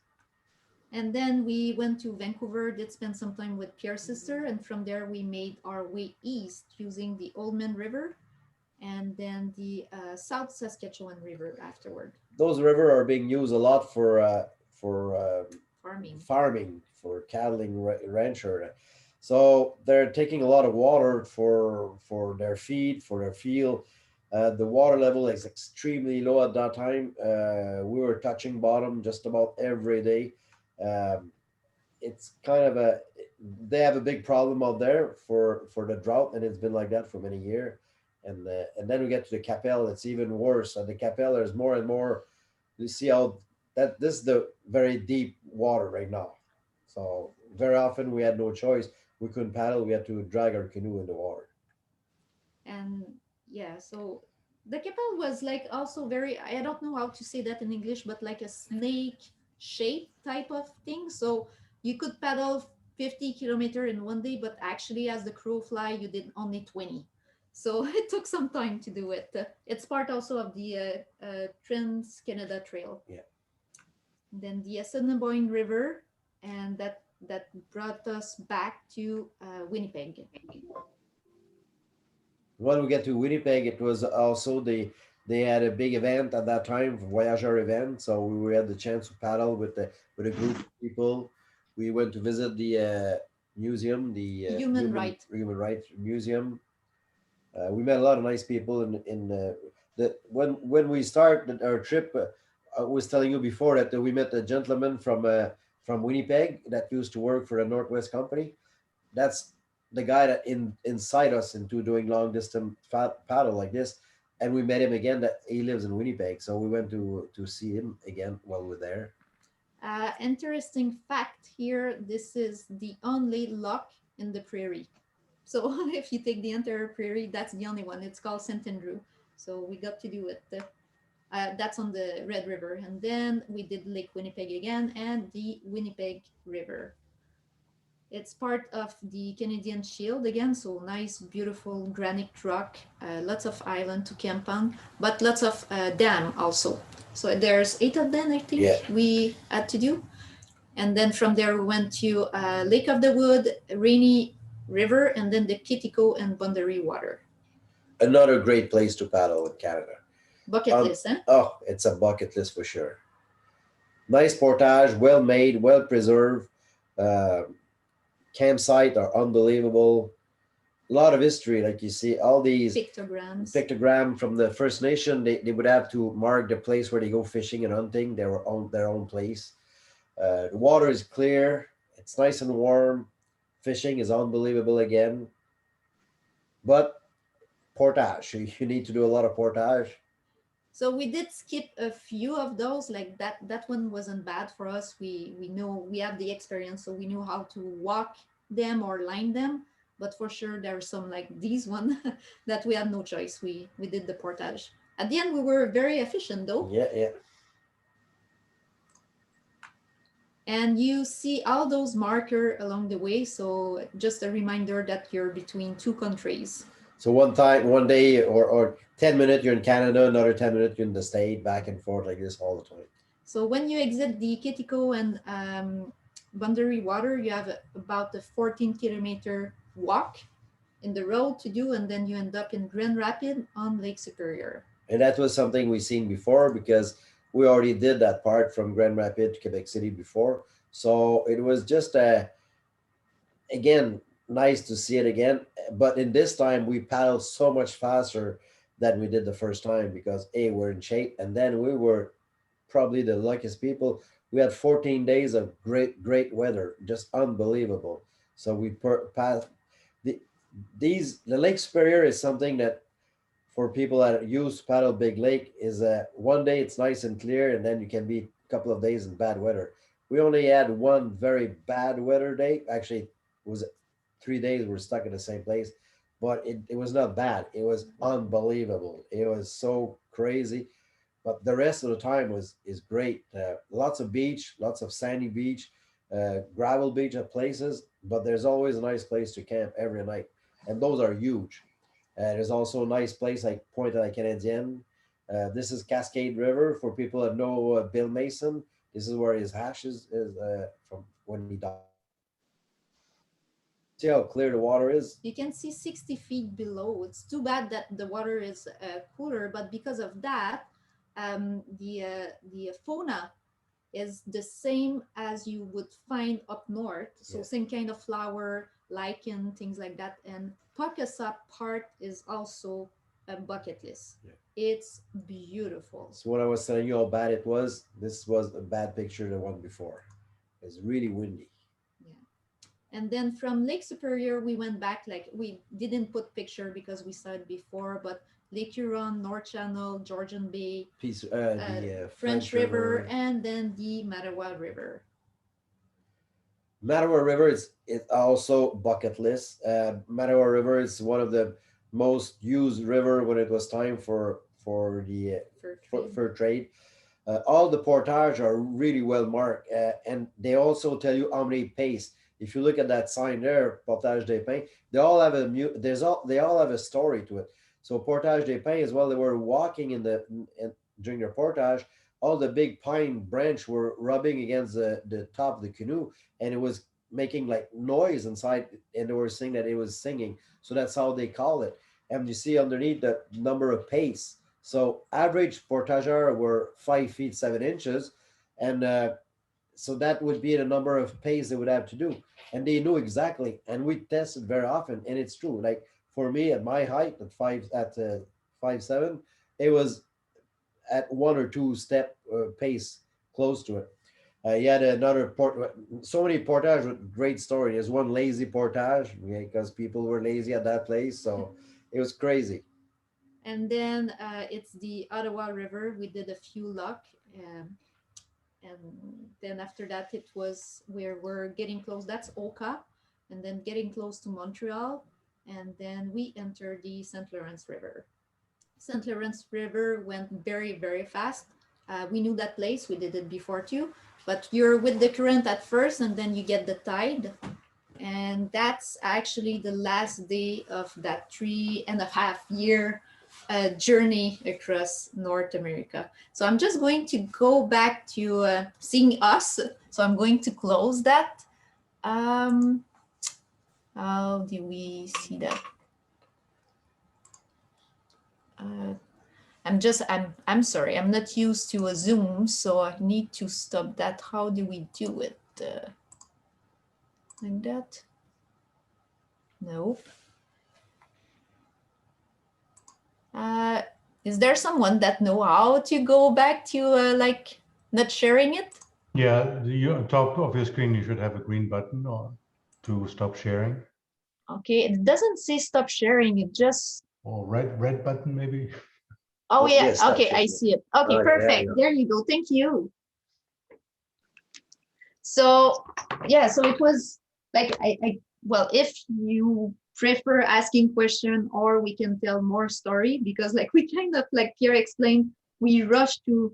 And then we went to Vancouver, did spend some time with Pierre's sister, and from there we made our way east using the Oldman River and then the South Saskatchewan River afterward. Those rivers are being used a lot for Farming, for cattling rancher. So they're taking a lot of water for their feed, for their field. The water level is extremely low at that time. We were touching bottom just about every day. It's kind of they have a big problem out there for the drought, and it's been like that for many years. And then we get to the Capel, it's even worse. At the Capel, there's more and more. You see how that this is the very deep water right now. So very often we had no choice. We couldn't paddle. We had to drag our canoe in the water. And yeah, so the Capel was like also very, I don't know how to say that in English, but like a snake shape type of thing. So you could paddle 50 kilometers in one day, but actually as the crow fly, you did only 20. So it took some time to do it. It's part also of the Trans-Canada Trail. Yeah. Then the Assiniboine River and that brought us back to Winnipeg. When we get to Winnipeg, it was also they had a big event at that time, Voyageur event. So we had the chance to paddle with a group of people. We went to visit the museum, the Human human rights museum. We met a lot of nice people in the when we started our trip. I was telling you before that we met a gentleman from Winnipeg that used to work for a Northwest company. That's the guy that inside us into doing long distance paddle like this, and we met him again. That he lives in Winnipeg, so we went to see him again while we're there. Interesting fact here, this is the only lock in the prairie. So if you take the entire prairie, that's the only one. It's called St. Andrew. So we got to do it. That's on the Red River. And then we did Lake Winnipeg again and the Winnipeg River. It's part of the Canadian Shield again. So nice, beautiful granite rock, lots of island to camp on, but lots of dam also. So there's 8 of them, I think, we had to do. And then from there, we went to Lake of the Wood, Rainy River, and then the Kittico and Boundary Water. Another great place to paddle in Canada. Bucket list, eh? Oh, it's a bucket list for sure. Nice portage, well made, well preserved. Campsite are unbelievable. A lot of history, like you see all these pictogram from the First Nation. They would have to mark the place where they go fishing and hunting. They were on their own place. The water is clear. It's nice and warm. Fishing is unbelievable again. But portage, you need to do a lot of portage. So we did skip a few of those, like that one wasn't bad for us. We know, we have the experience, so we knew how to walk them or line them. But for sure, there are some like these one that we had no choice. We did the portage. At the end, we were very efficient though. Yeah. And you see all those markers along the way. So just a reminder that you're between 2 countries. So one day or 10 minutes you're in Canada, another 10 minutes you're in the state, back and forth like this all the time. So when you exit the Kittico and Boundary Water, you have about a 14-kilometer walk in the road to do, and then you end up in Grand Rapids on Lake Superior. And that was something we seen before because we already did that part from Grand Rapids to Quebec City before. So it was just again, nice to see it again. But in this time, we paddled so much faster than we did the first time because we're in shape. And then we were probably the luckiest people. We had 14 days of great weather, just unbelievable. So we passed the Lake Superior is something that for people that use to paddle big lake is one day it's nice and clear, and then you can be a couple of days in bad weather. We only had one very bad weather day. Actually, it was 3 days we're stuck in the same place, but it was not bad. It was unbelievable. It was so crazy, but the rest of the time is great. Lots of beach, lots of sandy beach, gravel beach at places, but there's always a nice place to camp every night, and those are huge. There's also a nice place like Pointe à la Canadienne. This is Cascade River for people that know Bill Mason. This is where his ashes is from when he died. See how clear the water is? You can see 60 feet below. It's too bad that the water is cooler, but because of that, the fauna is the same as you would find up north. So same kind of flower, lichen, things like that. And Pocasop part is also a bucket list. It's beautiful. So when I was telling you how bad it was, this was a bad picture than the one before. It's really windy. And then from Lake Superior, we went back, like we didn't put picture because we saw it before, but Lake Huron, North Channel, Georgian Bay, the French River, and then the Mattawa River. Mattawa River is also bucket list. Mattawa River is one of the most used river when it was time for the fur trade. All the portage are really well marked, and they also tell you how many pace. If you look at that sign there, Portage des Pins, they all have they all have a story to it. So Portage des Pins as well, they were walking during their portage. all the big pine branch were rubbing against the top of the canoe, and it was making like noise inside, and they were saying that it was singing. So that's how they call it. And you see underneath the number of pace. So average portageur were 5 feet 7 inches, and so that would be the number of pace they would have to do, and they knew exactly. And we tested very often, and it's true. Like for me, at my height, at 5'7", it was at 1 or 2 step pace close to it. He had another so many portage with great story. There's one lazy portage, because people were lazy at that place, so it was crazy. And then it's the Ottawa River. We did a few lock. And then after that, it was where we're getting close. That's Oka. And then getting close to Montreal. And then we entered the St. Lawrence River. St. Lawrence River went very, very fast. We knew that place. We did it before too. But you're with the current at first, and then you get the tide. And that's actually the last day of that 3.5 year journey across North America. So I'm just going to go back to seeing us. So I'm going to close that. How do we see that? I'm sorry, I'm not used to a Zoom, so I need to stop that. How do we do it? Like that? Nope. Is there someone that know how to go back to like not sharing it? Yeah, on top of your screen, you should have a green button or to stop sharing. Okay, it doesn't say stop sharing, it just... Or red button maybe. Oh yeah, Yes, okay, I see it. Okay, yeah, perfect. yeah. There you go. Thank you. So yeah, so it was like well, if you prefer asking question, or we can tell more story, because like we kind of, like Pierre explained, we rush to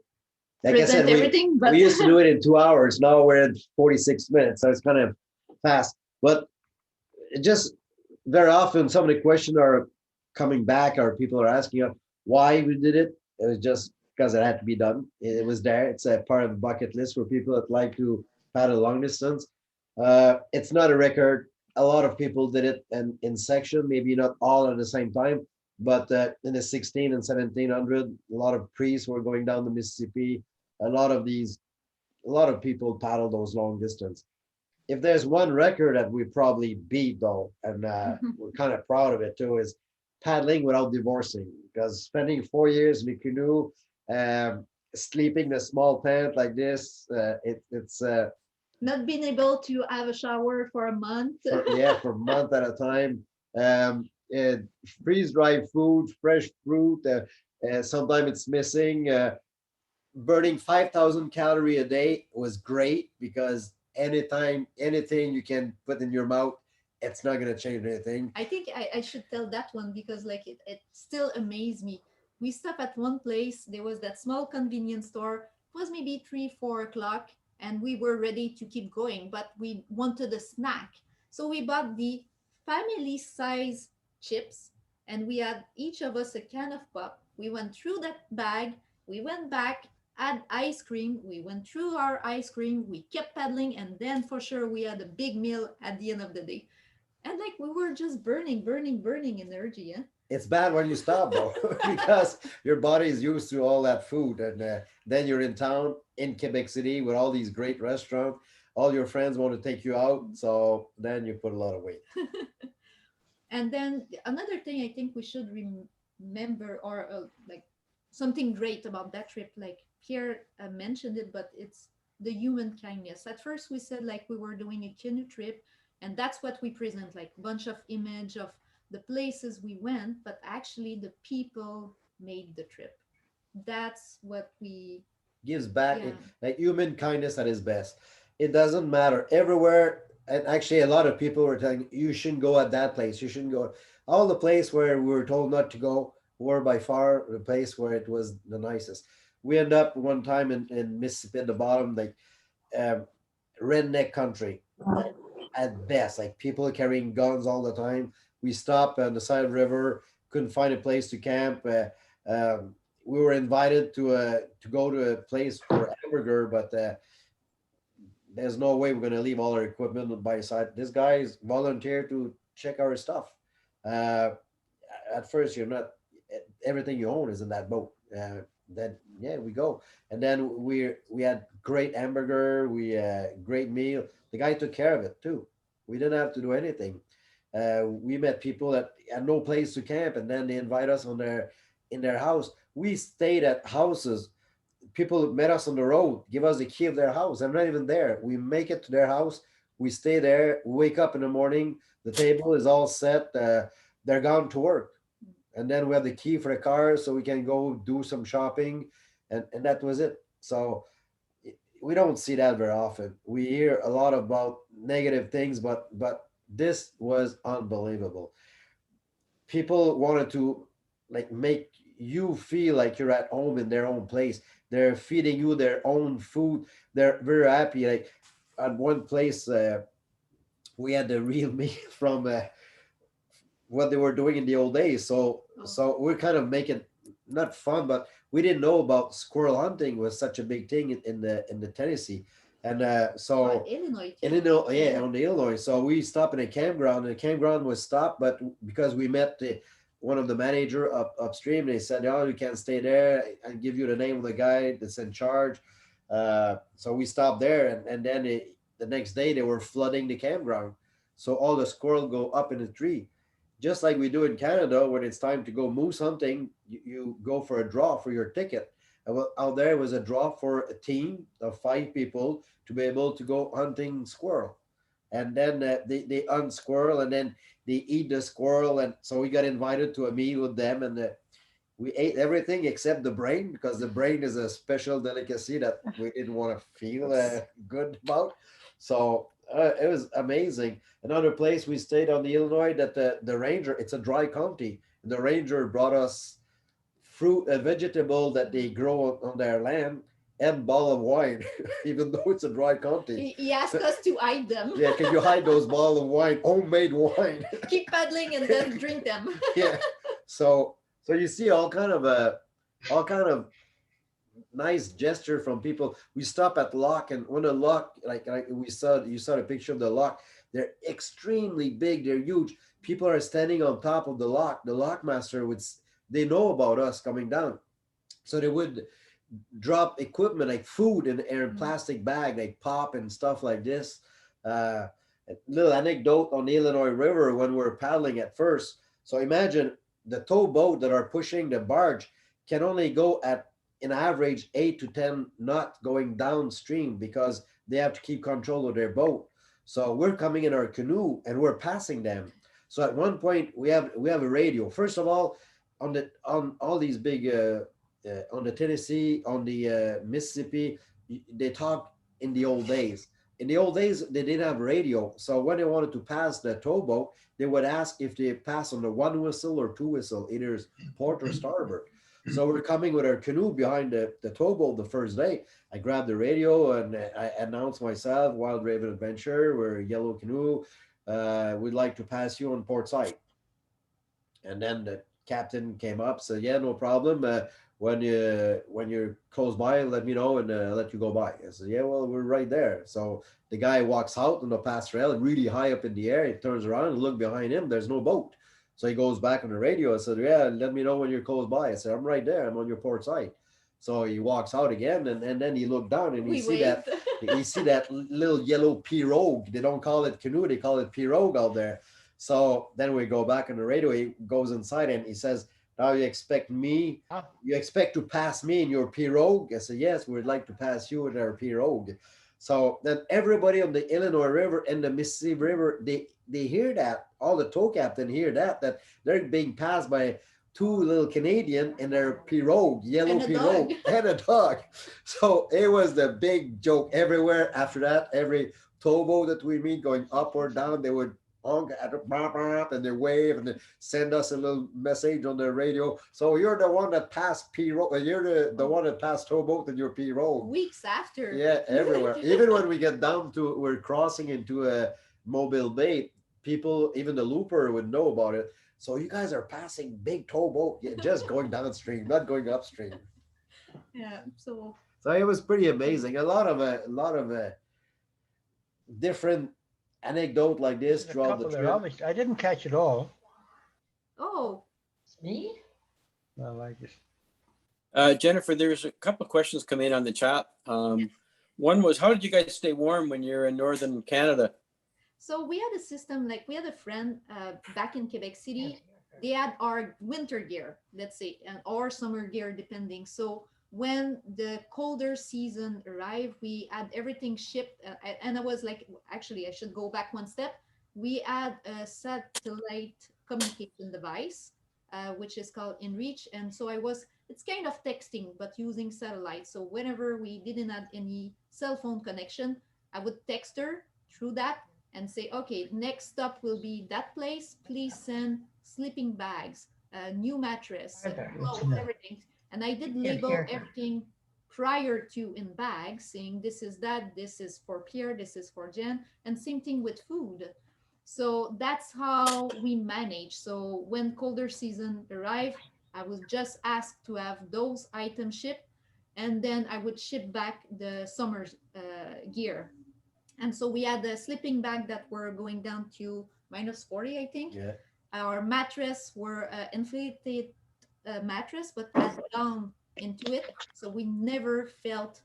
Like I said, present everything, but we used to do it in 2 hours. Now we're at 46 minutes, so it's kind of fast. But it just very often, some of the questions are coming back, or people are asking us why we did it. It was just because it had to be done. It was there. It's a part of the bucket list for people that like to paddle long distance. It's not a record. A lot of people did it in section, maybe not all at the same time, but in the 16 and 1700, a lot of priests were going down the Mississippi. A lot of people paddle those long distance. If there's one record that we probably beat though, and we're kind of proud of it too, is paddling without divorcing. Because spending 4 years in a canoe, sleeping in a small tent like this, it's not being able to have a shower for a month. for a month at a time. Freeze-dried food, fresh fruit. Sometimes it's missing. Burning 5,000 calories a day was great, because anytime, anything you can put in your mouth, it's not going to change anything. I think I should tell that one, because like it still amazed me. We stopped at one place. There was that small convenience store. It was maybe 3-4 o'clock, and we were ready to keep going, but we wanted a snack. So we bought the family size chips, and we had each of us a can of pop. We went through that bag. We went back, had ice cream. We went through our ice cream. We kept paddling, and then for sure we had a big meal at the end of the day. And like we were just burning energy. Yeah. It's bad when you stop though, because your body is used to all that food, and then you're in town in Quebec City with all these great restaurants. All your friends want to take you out, so then you put a lot of weight. And then another thing I think we should remember, or like something great about that trip, like Pierre mentioned it, but it's the human kindness. At first we said like we were doing a canoe trip, and that's what we present, like a bunch of image of the places we went, but actually the people made the trip. That's what we Gives back, yeah. like human kindness at its best. It doesn't matter everywhere. And actually, a lot of people were telling you shouldn't go at that place. You shouldn't go. All the place where we were told not to go were by far the place where it was the nicest. We end up one time in Mississippi at the bottom, like redneck country at best, like people carrying guns all the time. We stopped on the side of the river, couldn't find a place to camp. we were invited to go to a place for hamburger, but there's no way we're gonna leave all our equipment by side. This guy's volunteered to check our stuff. Uh, at first, you're not everything you own is in that boat. Then yeah, we go, and then we had great hamburger, we great meal. The guy took care of it too. We didn't have to do anything. We met people that had no place to camp, and then they invite us on their in their house. We stayed at houses. People met us on the road, give us the key of their house. I'm not even there. We make it to their house. We stay there. We wake up in the morning. The table is all set. They're gone to work, and then we have the key for the car, so we can go do some shopping, and that was it. So we don't see that very often. We hear a lot about negative things, but this was unbelievable. People wanted to like make you feel like you're at home in their own place. They're feeding you their own food. They're very happy. Like at one place, we had the real meal from what they were doing in the old days. So we're kind of making not fun, but we didn't know about squirrel hunting was such a big thing in the Tennessee, and so Illinois. in Illinois, yeah, on the Illinois. So we stopped in a campground, and the campground was stopped, but because we met one of the manager upstream, they said, "Oh, you can't stay there. I give you the name of the guy that's in charge." So we stopped there, and then the next day they were flooding the campground, so all the squirrel go up in the tree, just like we do in Canada when it's time to go moose hunting. You go for a draw for your ticket. And out there was a draw for a team of 5 people to be able to go hunting squirrel, and then they hunt squirrel, and then they eat the squirrel, and so we got invited to a meal with them, and we ate everything except the brain, because the brain is a special delicacy that we didn't want to feel good about. So it was amazing. Another place we stayed on the Illinois, that the ranger, it's a dry county, and the ranger brought us fruit and vegetable that they grow on their land, and bottle of wine, even though it's a dry county. He asked us to hide them. Yeah, can you hide those bottle of wine, homemade wine? Keep paddling and then drink them. Yeah. So you see all kind of nice gesture from people. We stop at lock, and when the lock, like you saw the picture of the lock, they're extremely big, they're huge. People are standing on top of the lock. The lock master they know about us coming down, so they would drop equipment like food in plastic bag, like pop and stuff like this. A little anecdote on the Illinois River when we're paddling at first. So imagine the towboat that are pushing the barge can only go at an average 8 to 10 knots going downstream, because they have to keep control of their boat. So we're coming in our canoe and we're passing them. So at one point we have a radio. First of all, on all these big on the Tennessee, on the Mississippi, they talk in the old days. In the old days, they didn't have radio. So when they wanted to pass the towboat, they would ask if they pass on the 1 whistle or 2 whistle, either port or starboard. So we're coming with our canoe behind the towboat the first day. I grabbed the radio and I announced myself, Wild Raven Adventure, we're a yellow canoe. We'd like to pass you on port side. And then the captain came up, said, "Yeah, no problem. When you're close by, let me know, and let you go by." I said, "Yeah, well, we're right there." So the guy walks out on the pass rail, really high up in the air. He turns around and look behind him. There's no boat. So he goes back on the radio. I said, "Yeah, let me know when you're close by." I said, "I'm right there. I'm on your port side." So he walks out again, and then he looked down, and you see that little yellow pirogue. They don't call it canoe, they call it pirogue out there. So then we go back on the radio. He goes inside and he says, "Now you expect to pass me in your pirogue?" I said, "Yes, we'd like to pass you in our pirogue." So then everybody on the Illinois River and the Mississippi River, they hear that. All the tow captain hear that they're being passed by 2 little Canadian in their pirogue, yellow and pirogue, and a dog. So it was the big joke everywhere. After that, every towboat that we meet going up or down, they would honk at the and they wave and they send us a little message on the radio. "So you're the one that passed pirogue. You're the one that passed towboat in your pirogue." Weeks after. Yeah, everywhere. Even when we get down to, we're crossing into a Mobile Bay, people, even the looper would know about it. So you guys are passing big towboat, just going downstream, not going upstream. Yeah. So So it was pretty amazing. A lot of different anecdote like this There's a throughout the couple there. trip. Obviously, I didn't catch it all. oh, Me? Well, I just Jennifer, there's a couple of questions come in on the chat. One was, how did you guys stay warm when you're in northern Canada? so we had a system, like we had a friend back in Quebec City. They had our winter gear, let's say, and or summer gear, depending. So when the colder season arrived, we had everything shipped. And I was like, actually, I should go back one step. We had a satellite communication device, which is called InReach. And so it's kind of texting, but using satellite. So whenever we didn't have any cell phone connection, I would text her through that and say, okay, next stop will be that place. Please send sleeping bags, new mattress, clothes, everything. And I did label everything prior to in bags, saying this is that, this is for Pierre, this is for Jen, and same thing with food. So that's how we manage. So when colder season arrived, I was just asked to have those items shipped, and then I would ship back the summer gear. And so we had a sleeping bag that were going down to -40, I think. Yeah. Our mattress were inflated mattress, but had down into it. So we never felt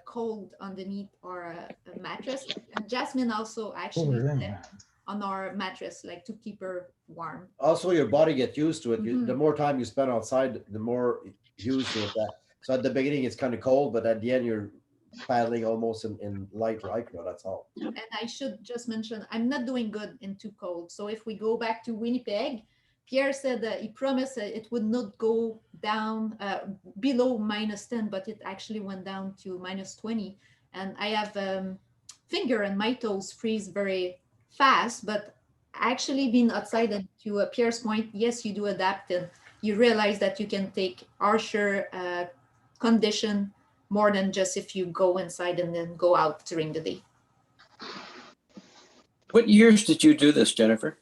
cold underneath our mattress. And Jasmine also actually slept on our mattress, like to keep her warm. Also, your body gets used to it. Mhm. The more time you spend outside, the more used to it. So at the beginning, it's kind of cold, but at the end, you're paddling almost in light lycra. That's all. And I should just mention, I'm not doing good in too cold. So if we go back to Winnipeg, Pierre said that he promised that it would not go down below -10, but it actually went down to -20. And I have finger and my toes freeze very fast, but actually being outside, and to Pierre's point, yes, you do adapt, and you realize that you can take harsher condition more than just if you go inside and then go out during the day. What years did you do this, Jennifer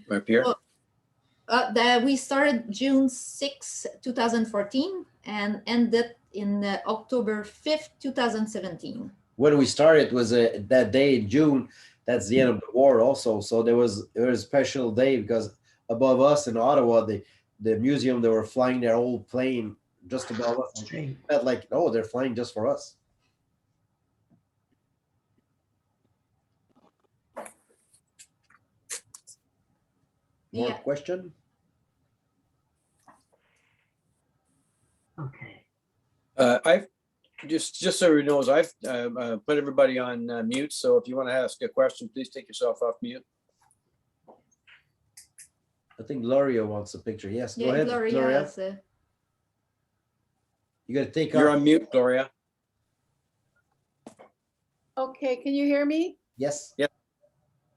or Pierre? Well, we started June 6, 2014 and ended in October 5th, 2017. When we started was that day in June. That's the end of the war also. So there was a special day because above us in Ottawa, the museum, they were flying their old plane just above us. Felt like, oh, they're flying just for us. More question? Okay. I've just so everyone knows, I've put everybody on mute. So if you want to ask a question, please take yourself off mute. I think Gloria wants a picture. Yes, go Yeah, ahead, Gloria. Gloria. You got to take You're off. on mute, Gloria. Okay, can you hear me? Yes. Yep.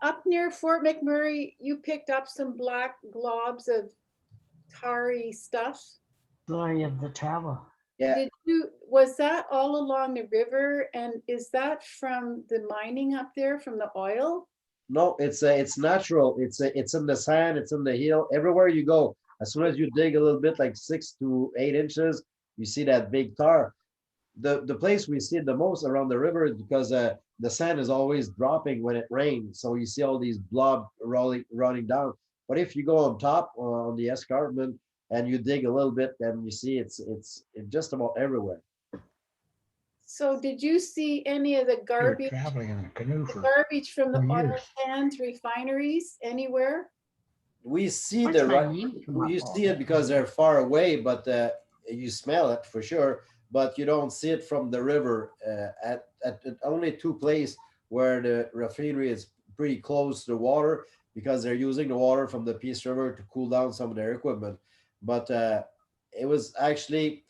Up near Fort McMurray, you picked up some black globs of tarry stuff. Glory of the travel. Yeah. Was that all along the river? And is that from the mining up there, from the oil? No, it's natural. It's in the sand. It's in the hill. Everywhere you go, as soon as you dig a little bit, like 6 to 8 inches, you see that big tar. The place we see it the most around the river is because the sand is always dropping when it rains. So you see all these blob running down. But if you go on top on the escarpment and you dig a little bit, then you see it's just about everywhere. So did you see any of the garbage, traveling in a canoe for garbage from the oil years. sands refineries anywhere? We see What's my name come up you on? see it because they're far away, but you smell it for sure. But you don't see it from the river at only 2 places where the refinery is pretty close to the water because they're using the water from the Peace River to cool down some of their equipment. But it was actually,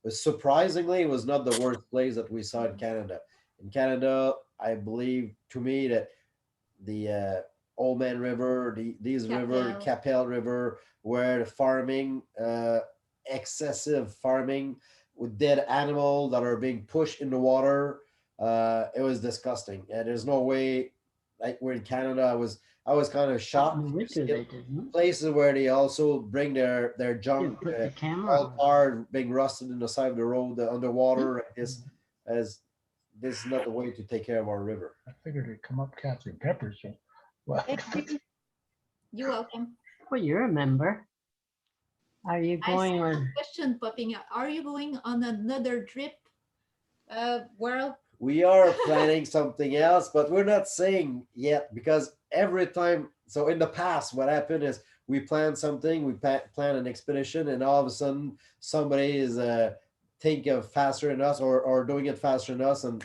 surprisingly, it was not the worst place that we saw in Canada. In Canada, I believe, to me, that the Old Man River, these river, Capel River, where the farming, excessive farming with dead animals that are being pushed in the water, it was disgusting. And there's no way, like we're in Canada, I was kind of Out shocked. in the to winter see they didn't. places where they also bring their junk Didn't put the camera all on. tarred, being rusted in the side of the road, underwater like this, as this is not the way to take care of our river. I figured it'd come up Captain Pepper, so. Well, Thank you. You're welcome. Well, you're a member. Are you I going see a on? question popping up. Are you going on another trip? Well, We are planning something else, but we're not saying yet because every time, so in the past, what happened is we plan something, we plan an expedition, and all of a sudden somebody is think of faster than us or doing it faster than us, and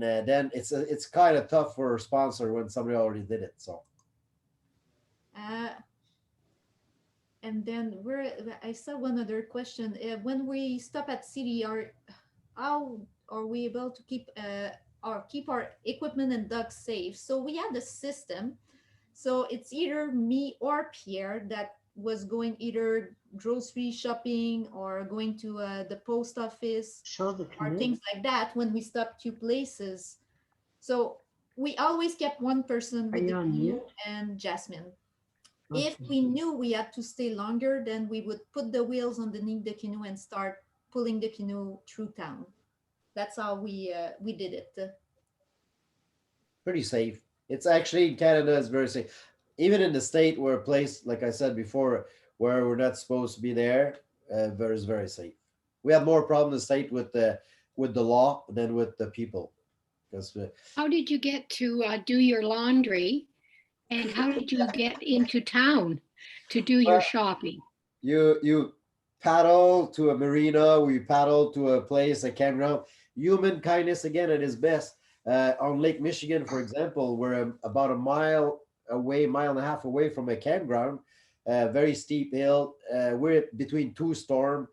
then it's kind of tough for a sponsor when somebody already did it. So and then I saw one other question. When we stop at city, how are we able to keep our equipment and dogs safe? So we had a system. So it's either me or Pierre that was going either grocery shopping or going to the post office Show the or canoe. things like that when we stopped two places. So we always kept one person Are with you the on canoe mute? and Jasmine. If Okay. we knew we had to stay longer, then we would put the wheels underneath the canoe and start pulling the canoe through town. That's how we did it. pretty safe. It's actually in Canada is very safe. Even in the state where a place, like I said before, where we're not supposed to be there, very safe. We have more problem in the state with the law than with the people. Because How did you get to do your laundry? And how did you get into town to do your Well, shopping? you paddle to a marina, we paddle to a place, a campground. Human kindness again at its best. On Lake Michigan, for example, we're about a mile away, mile and a half away from a campground, very steep hill. We're between two storms.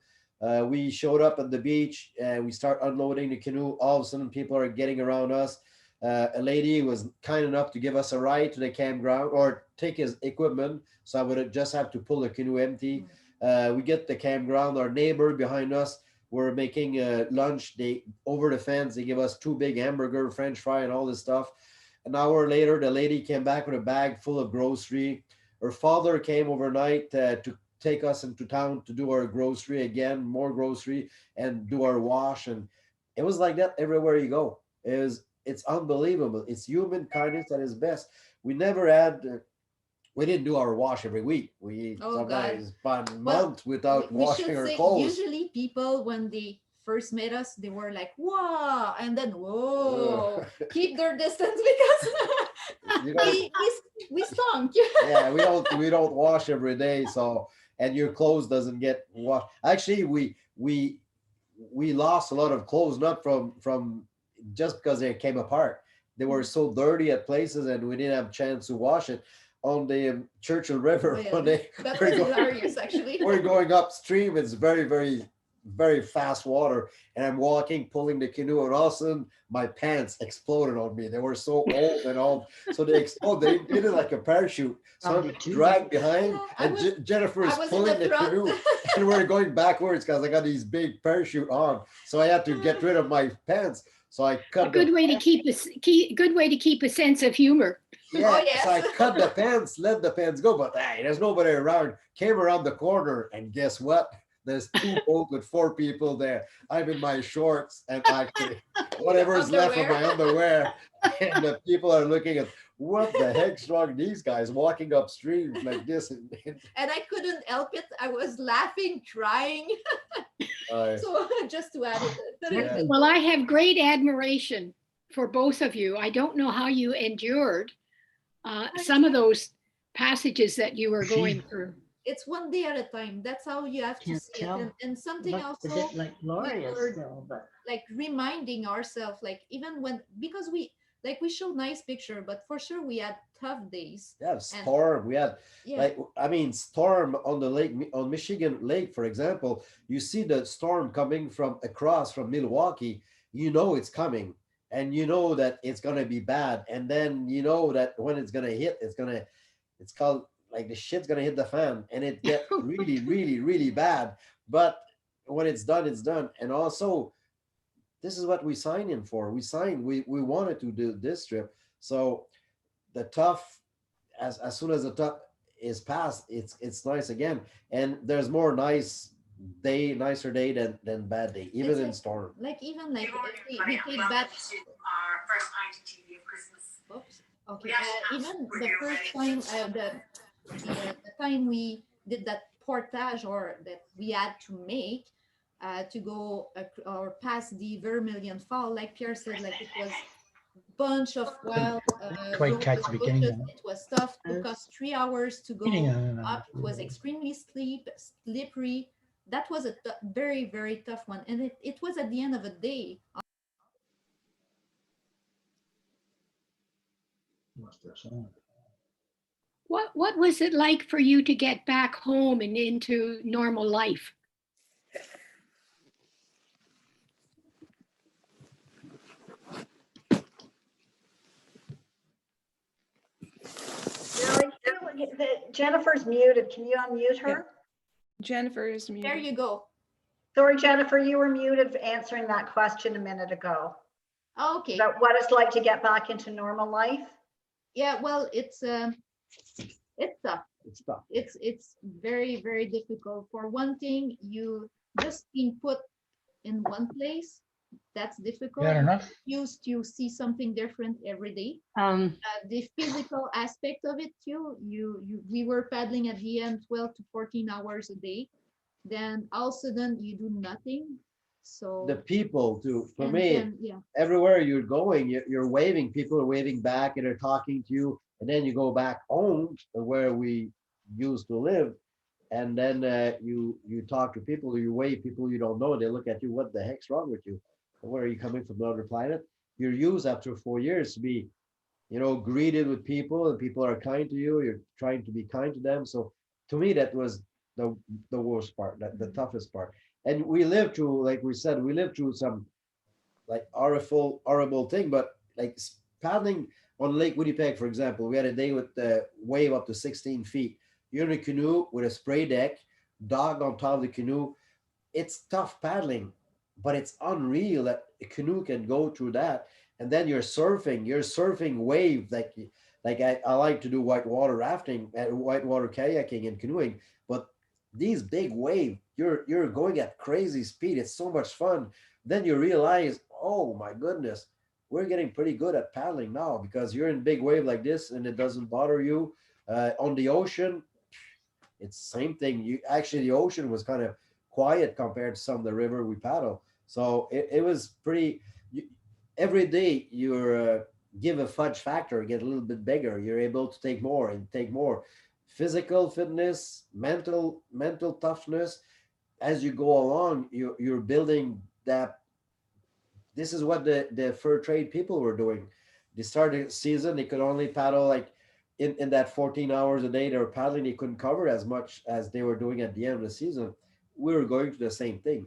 We showed up at the beach and we start unloading the canoe. All of a sudden, people are getting around us. A lady was kind enough to give us a ride to the campground or take his equipment. So I would just have to pull the canoe empty. We get the campground. Our neighbor behind us were making lunch. They over the fence. They give us two big hamburger, French fry, and all this stuff. An hour later, the lady came back with a bag full of grocery. Her father came overnight to take us into town to do our grocery again, more grocery, and do our wash. And it was like that everywhere you go. It's unbelievable. It's human kindness at its best. We never had. We didn't do our wash every week. We sometimes spent months without washing our clothes. Usually, people when they first met us, they were like, "Wow," and then "Whoa," keep their distance because we stunk. Yeah, we don't wash every day, so and your clothes doesn't get washed. Actually, we lost a lot of clothes not from just because they came apart. They were so dirty at places, and we didn't have a chance to wash it. On the Churchill River, when that was hilarious, actually. we're going upstream. It's very fast water, and I'm walking, pulling the canoe, and all of a sudden my pants exploded on me. They were so old and all, so they exploded. They did it like a parachute. So I'm dragged behind, and Jennifer is pulling the canoe, and we're going backwards because I got these big parachute on. So I had to get rid of my pants. So I cut. A good way to keep a sense of humor. Yeah, so I cut the pants, let the pants go, but hey, there's nobody around. Came around the corner, and guess what? There's two boats with 4 people there. I'm in my shorts and actually whatever's left of my underwear, and the people are looking at what the heck's wrong with these guys walking upstream like this. And I couldn't help it. I was laughing, crying. So just to add it. Well, I have great admiration for both of you. I don't know how you endured some of those passages that you were going through. It's one day at a time. That's how you have to see it. And something else, like glorious still, but like reminding ourselves, like even when, because we show nice picture, but for sure we had tough days. Yeah, storm. We had storm on the lake, on Michigan Lake, for example. You see the storm coming from across from Milwaukee. You know it's coming, and you know that it's gonna be bad. And then you know that when it's gonna hit, it's called like the shit's gonna hit the fan, and it gets really bad. But when it's done, it's done. And also, this is what we signed in for. We wanted to do this trip. So the tough as soon as the top is passed, it's nice again. And there's more nicer day than bad day, even It's in like- storm. Like even like if we take back. Oops. Okay. Even the first time, the time we did that portage or that we had to make to go or past the Vermilion Fall, like Pierre said, like it was bunch of wild Quite catch the beginning bushes. of it. It was tough. It took us 3 hours to go up. It was extremely slippery. That was a very, very tough one. And it was at the end of a day. What was it like for you to get back home and into normal life? Jennifer's muted. Can you unmute her? Jennifer is muted. There you go. Sorry, Jennifer, you were muted answering that question a minute ago. Okay. About what it's like to get back into normal life. Yeah, well, it's tough. It's tough. It's very, very difficult. For one thing, you just being put in one place, that's difficult. Fair enough. Used to see something different every day. The physical aspect of it too. We were paddling at the end 12 to 14 hours a day. Then all of a sudden you do nothing. So The people too. For and me, then, yeah. everywhere you're going, you're waving. People are waving back and they're talking to you. And then you go back home where we used to live, and then you talk to people, you wave people you don't know. They look at you. What the heck's wrong with you? Where are you coming from? Another planet? You're used after 4 years to be, greeted with people, and people are kind to you. You're trying to be kind to them. So to me, that was the worst part, the toughest part. And we lived through, like we said, we lived through some like horrible thing, but like paddling on Lake Winnipeg, for example, we had a day with the wave up to 16 feet. You're in a canoe with a spray deck, dog on top of the canoe. It's tough paddling, but it's unreal that a canoe can go through that. And then you're surfing wave like I like to do whitewater rafting and whitewater kayaking and canoeing, but these big waves, you're going at crazy speed. It's so much fun. Then you realize, oh my goodness, we're getting pretty good at paddling now because you're in big wave like this and it doesn't bother you. On the ocean, it's the same thing. The ocean was kind of quiet compared to some of the river we paddle. So it was pretty. Every day you're give a fudge factor, get a little bit bigger. You're able to take more and take more. Physical fitness, mental toughness. As you go along, you're building that. This is what the fur trade people were doing. They started season, they could only paddle like in that 14 hours a day they were paddling, they couldn't cover as much as they were doing at the end of the season. We were going through the same thing.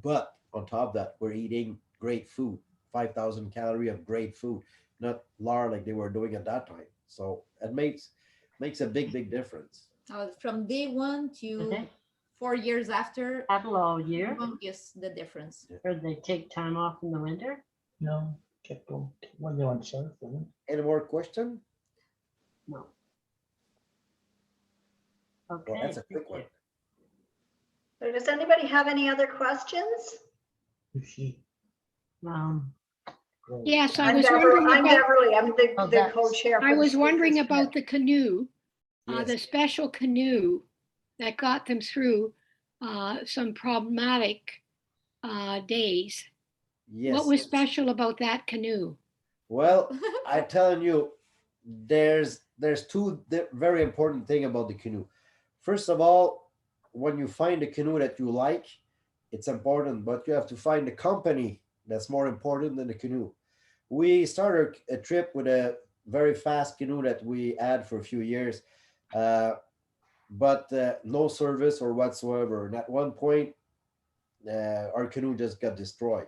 But on top of that, we're eating great food, 5,000 calories of great food, not lard like they were doing at that time. So it makes a big difference. From day one to 4 years after, Paddle all year? Yes, the difference. Or they take time off in the winter? No, kept going when you went surfing. Any more question? No. Well, Okay. that's a quick one. So does anybody have any other questions? Yes, I I'm was Beverly. wondering I'm about, Beverly. I'm the co-chair. I for the was Speakers wondering Committee. about the canoe, Yes. the special canoe that got them through some problematic days. Yes. What was special about that canoe? Well, I'm telling you, there's two very important thing about the canoe. First of all, when you find a canoe that you like, it's important, but you have to find a company that's more important than the canoe. We started a trip with a very fast canoe that we had for a few years, but no service or whatsoever. And at one point, our canoe just got destroyed.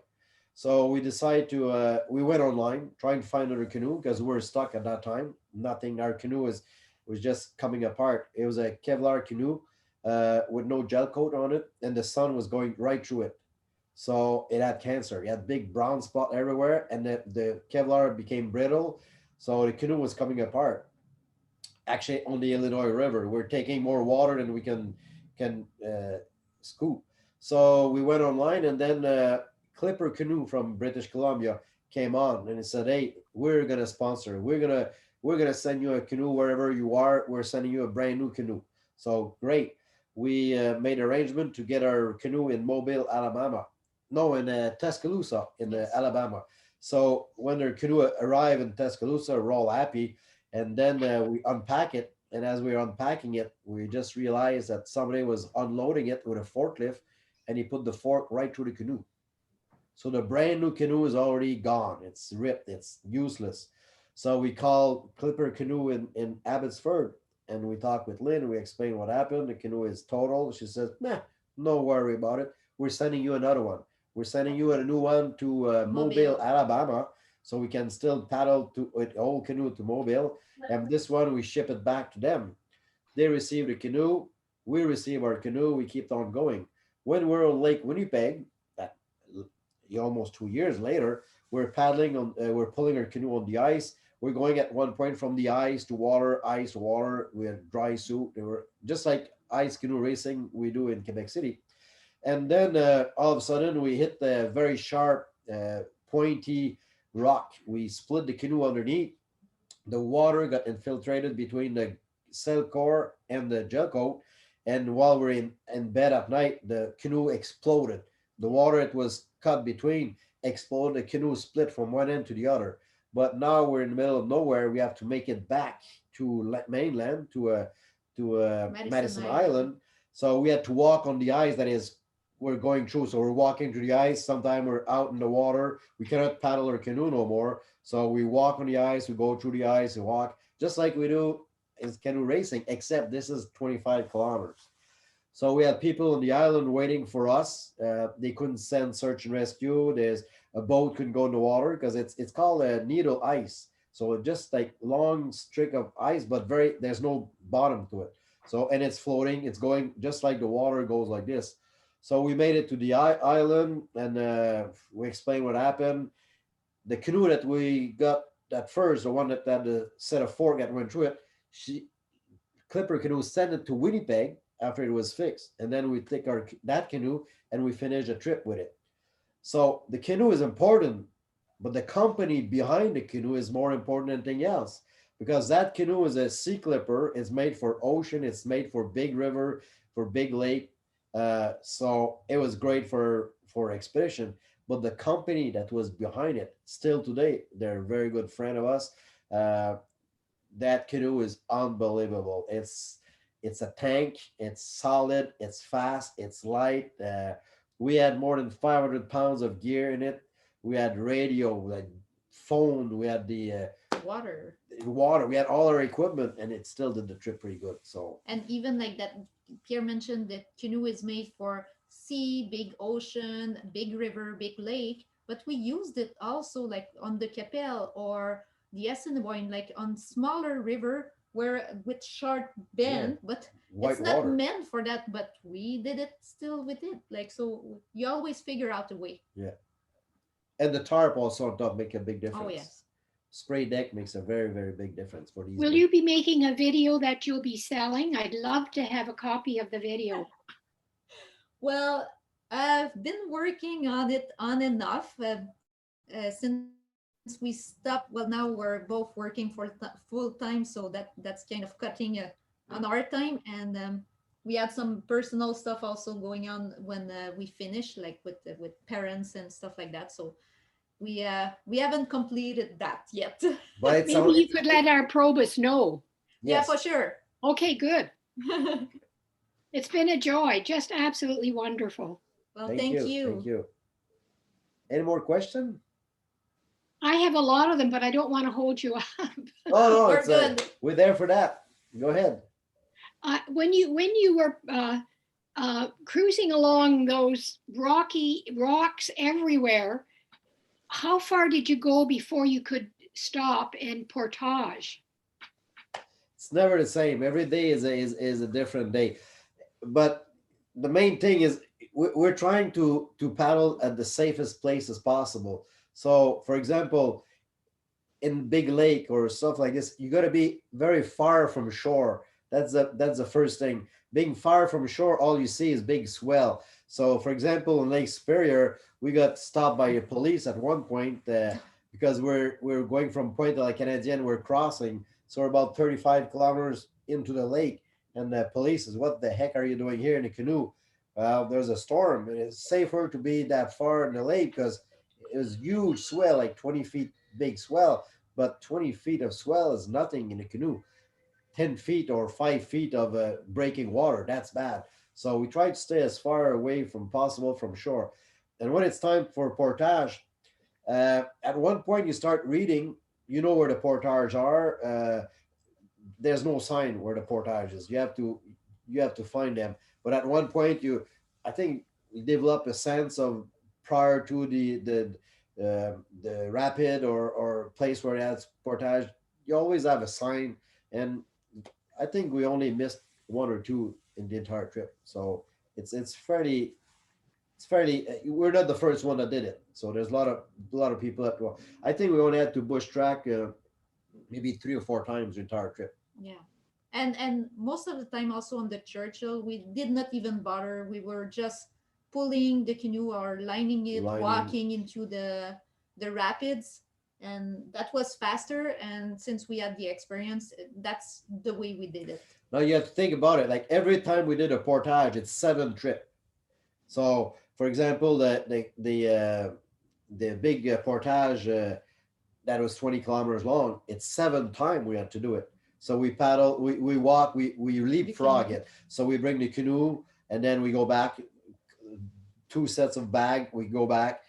So we decided to, we went online trying to find another canoe because we were stuck at that time. Nothing, our canoe was just coming apart. It was a Kevlar canoe with no gel coat on it, and the sun was going right through it. So it had cancer. It had big brown spot everywhere, and the Kevlar became brittle. So the canoe was coming apart. actually on the Illinois River. We're taking more water than we can scoop. So we went online, and then Clipper Canoe from British Columbia came on, and it said, "Hey, we're gonna sponsor. We're gonna send you a canoe wherever you are. We're sending you a brand new canoe." So great. We made arrangement to get our canoe in Mobile, Alabama. No, in Tuscaloosa, in Alabama. So when their canoe arrived in Tuscaloosa, we're all happy. And then we unpack it. And as we were unpacking it, we just realized that somebody was unloading it with a forklift, and he put the fork right through the canoe. So the brand new canoe is already gone. It's ripped. It's useless. So we called Clipper Canoe in Abbotsford, and we talked with Lynn. We explained what happened. The canoe is total. She says, "Nah, no worry about it. We're sending you another one. We're sending you a new one to Mobile, Alabama, so we can still paddle to an old canoe to Mobile. And this one, we ship it back to them. They receive the canoe. We receive our canoe. We keep on going. When we're on Lake Winnipeg, almost 2 years later, we're paddling on, we're pulling our canoe on the ice. We're going at one point from the ice to water, ice to water. We had dry suit. They were just like ice canoe racing we do in Quebec City. And then all of a sudden we hit the very sharp, pointy rock. We split the canoe underneath. The water got infiltrated between the sail core and the gel coat. And while we're in bed at night, the canoe exploded. The water it was cut between exploded. The canoe split from one end to the other. But now we're in the middle of nowhere. We have to make it back to mainland, to Madison Island. So we had to walk on the ice that is we're going through. So we're walking through the ice. Sometimes we're out in the water. We cannot paddle our canoe no more. So we walk on the ice. We go through the ice and walk just like we do in canoe racing, except this is 25 kilometers. So we had people on the island waiting for us. They couldn't send search and rescue. There's a boat couldn't go in the water because it's called a needle ice. So it just like long streak of ice, but there's no bottom to it. So, and it's floating. It's going just like the water goes like this. So we made it to the island, and we explained what happened. The canoe that we got at first, the one that had the set of fork that went through it, Clipper Canoe sent it to Winnipeg after it was fixed. And then we take that canoe and we finish a trip with it. So the canoe is important, but the company behind the canoe is more important than anything else, because that canoe is a sea clipper. It's made for ocean. It's made for big river, for big lake. So it was great for expedition, but the company that was behind it, still today, they're a very good friend of us. That canoe is unbelievable. It's a tank. It's solid. It's fast. It's light. We had more than 500 pounds of gear in it. We had radio, like phone. We had the water. We had all our equipment, and it still did the trip pretty good. So, and even like that, Pierre mentioned that canoe is made for sea, big ocean, big river, big lake, but we used it also like on the Capel or the Assiniboine, like on smaller river where with short bend, but it's not meant for that, but we did it still with it. Like, so you always figure out a way. Yeah. And the tarp also on top make a big difference. Oh, yes. Spray deck makes a very, very big difference for these. Will you be making a video that you'll be selling? I'd love to have a copy of the video. Well, I've been working on it on and off since we stopped. Well, now we're both working for full time, so that's kind of cutting on our time. And we had some personal stuff also going on when we finished, like with parents and stuff like that. So we haven't completed that yet. But maybe you could let our probus know. Yes. Yeah, for sure. Okay, good. It's been a joy, just absolutely wonderful. Well, thank you. Thank you. Any more questions? I have a lot of them, but I don't want to hold you up. Oh no, we're good. We're there for that. Go ahead. When you were cruising along those rocky rocks everywhere, how far did you go before you could stop and portage? It's never the same. Every day is a different day. But the main thing is we're trying to paddle at the safest places possible. So, for example, in big lake or stuff like this, you got to be very far from shore. That's the first thing. Being far from shore, all you see is big swell. So, for example, in Lake Superior, we got stopped by the police at one point because we're going from Pointe de la Canadienne, we're crossing, so we're about 35 kilometers into the lake, and the police says, "What the heck are you doing here in a canoe?" Well, there's a storm, and it's safer to be that far in the lake because it was huge swell, like 20 feet big swell, but 20 feet of swell is nothing in a canoe. 10 feet or 5 feet of breaking water, that's bad. So we try to stay as far away from possible from shore. And when it's time for portage, at one point you start reading, you know where the portage are. There's no sign where the portage is. You have to find them. But at one point I think you develop a sense of prior to the rapid or place where it has portage, you always have a sign. And I think we only missed one or two in the entire trip. So it's fairly, we're not the first one that did it. So there's a lot of people that go. I think we only had to bush track maybe 3 or 4 times the entire trip. Yeah. And most of the time also on the Churchill, we did not even bother. We were just pulling the canoe or lining it, walking into the rapids. And that was faster. And since we had the experience, that's the way we did it. Now you have to think about it. Like every time we did a portage, it's 7 trip. So for example, the big portage that was 20 kilometers long, it's 7 times we had to do it. So we paddle, we walk, we leapfrog it. So we bring the canoe and then we go back, 2 sets of bag, we go back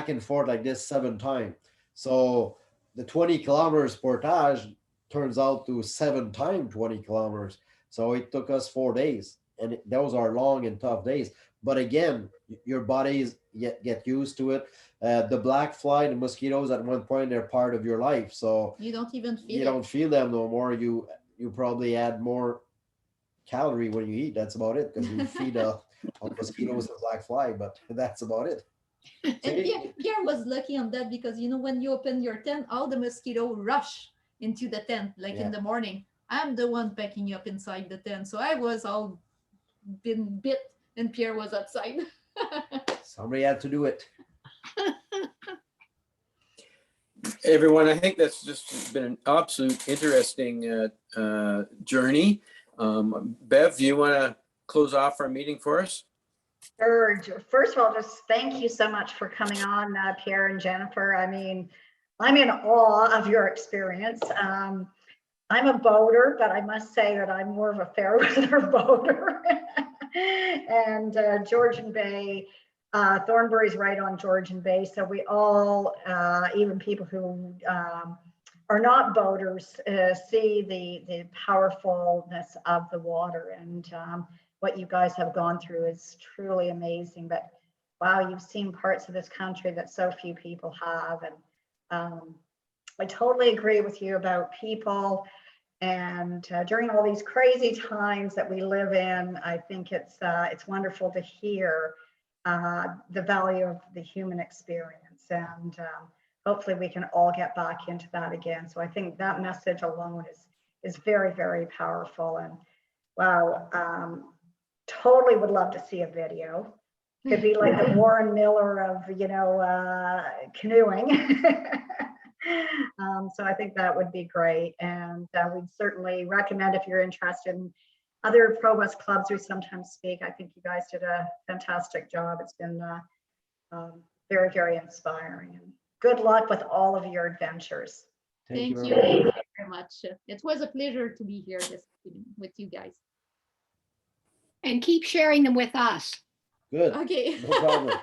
and forth like this 7 times. So the 20 kilometers portage turns out to 7 times 20 kilometers. So it took us 4 days, and those are long and tough days. But again, your bodies get used to it. The black fly, the mosquitoes, at one point they're part of your life. So you don't even feel you don't feel them no more. You probably add more calorie when you eat. That's about it, because you feed on mosquitoes and black fly, but that's about it. And Pierre was lucky on that because, you know, when you open your tent, all the mosquito rush into the tent, like in the morning. I'm the one packing up inside the tent. So I was all been bit and Pierre was outside. Somebody had to do it. Everyone, I think that's just been an absolute interesting journey. Bev, do you want to close off our meeting for us? Sure. First of all, just thank you so much for coming on, Pierre and Jennifer. I mean, I'm in awe of your experience. I'm a boater, but I must say that I'm more of a fair weather boater. And Georgian Bay, Thornbury's right on Georgian Bay. So we all, even people who are not boaters, see the powerfulness of the water. And what you guys have gone through is truly amazing. But wow, you've seen parts of this country that so few people have. And I totally agree with you about people. And during all these crazy times that we live in, I think it's wonderful to hear the value of the human experience. And hopefully we can all get back into that again. So I think that message alone is very, very powerful. And wow, totally would love to see a video. Could be like the Warren Miller of, you know, canoeing. So I think that would be great. And we'd certainly recommend, if you're interested in other pro bus clubs who sometimes speak, I think you guys did a fantastic job. It's been very, very inspiring. And good luck with all of your adventures. Thank you very much. It was a pleasure to be here this evening with you guys. And keep sharing them with us. Good. Okay. No problem.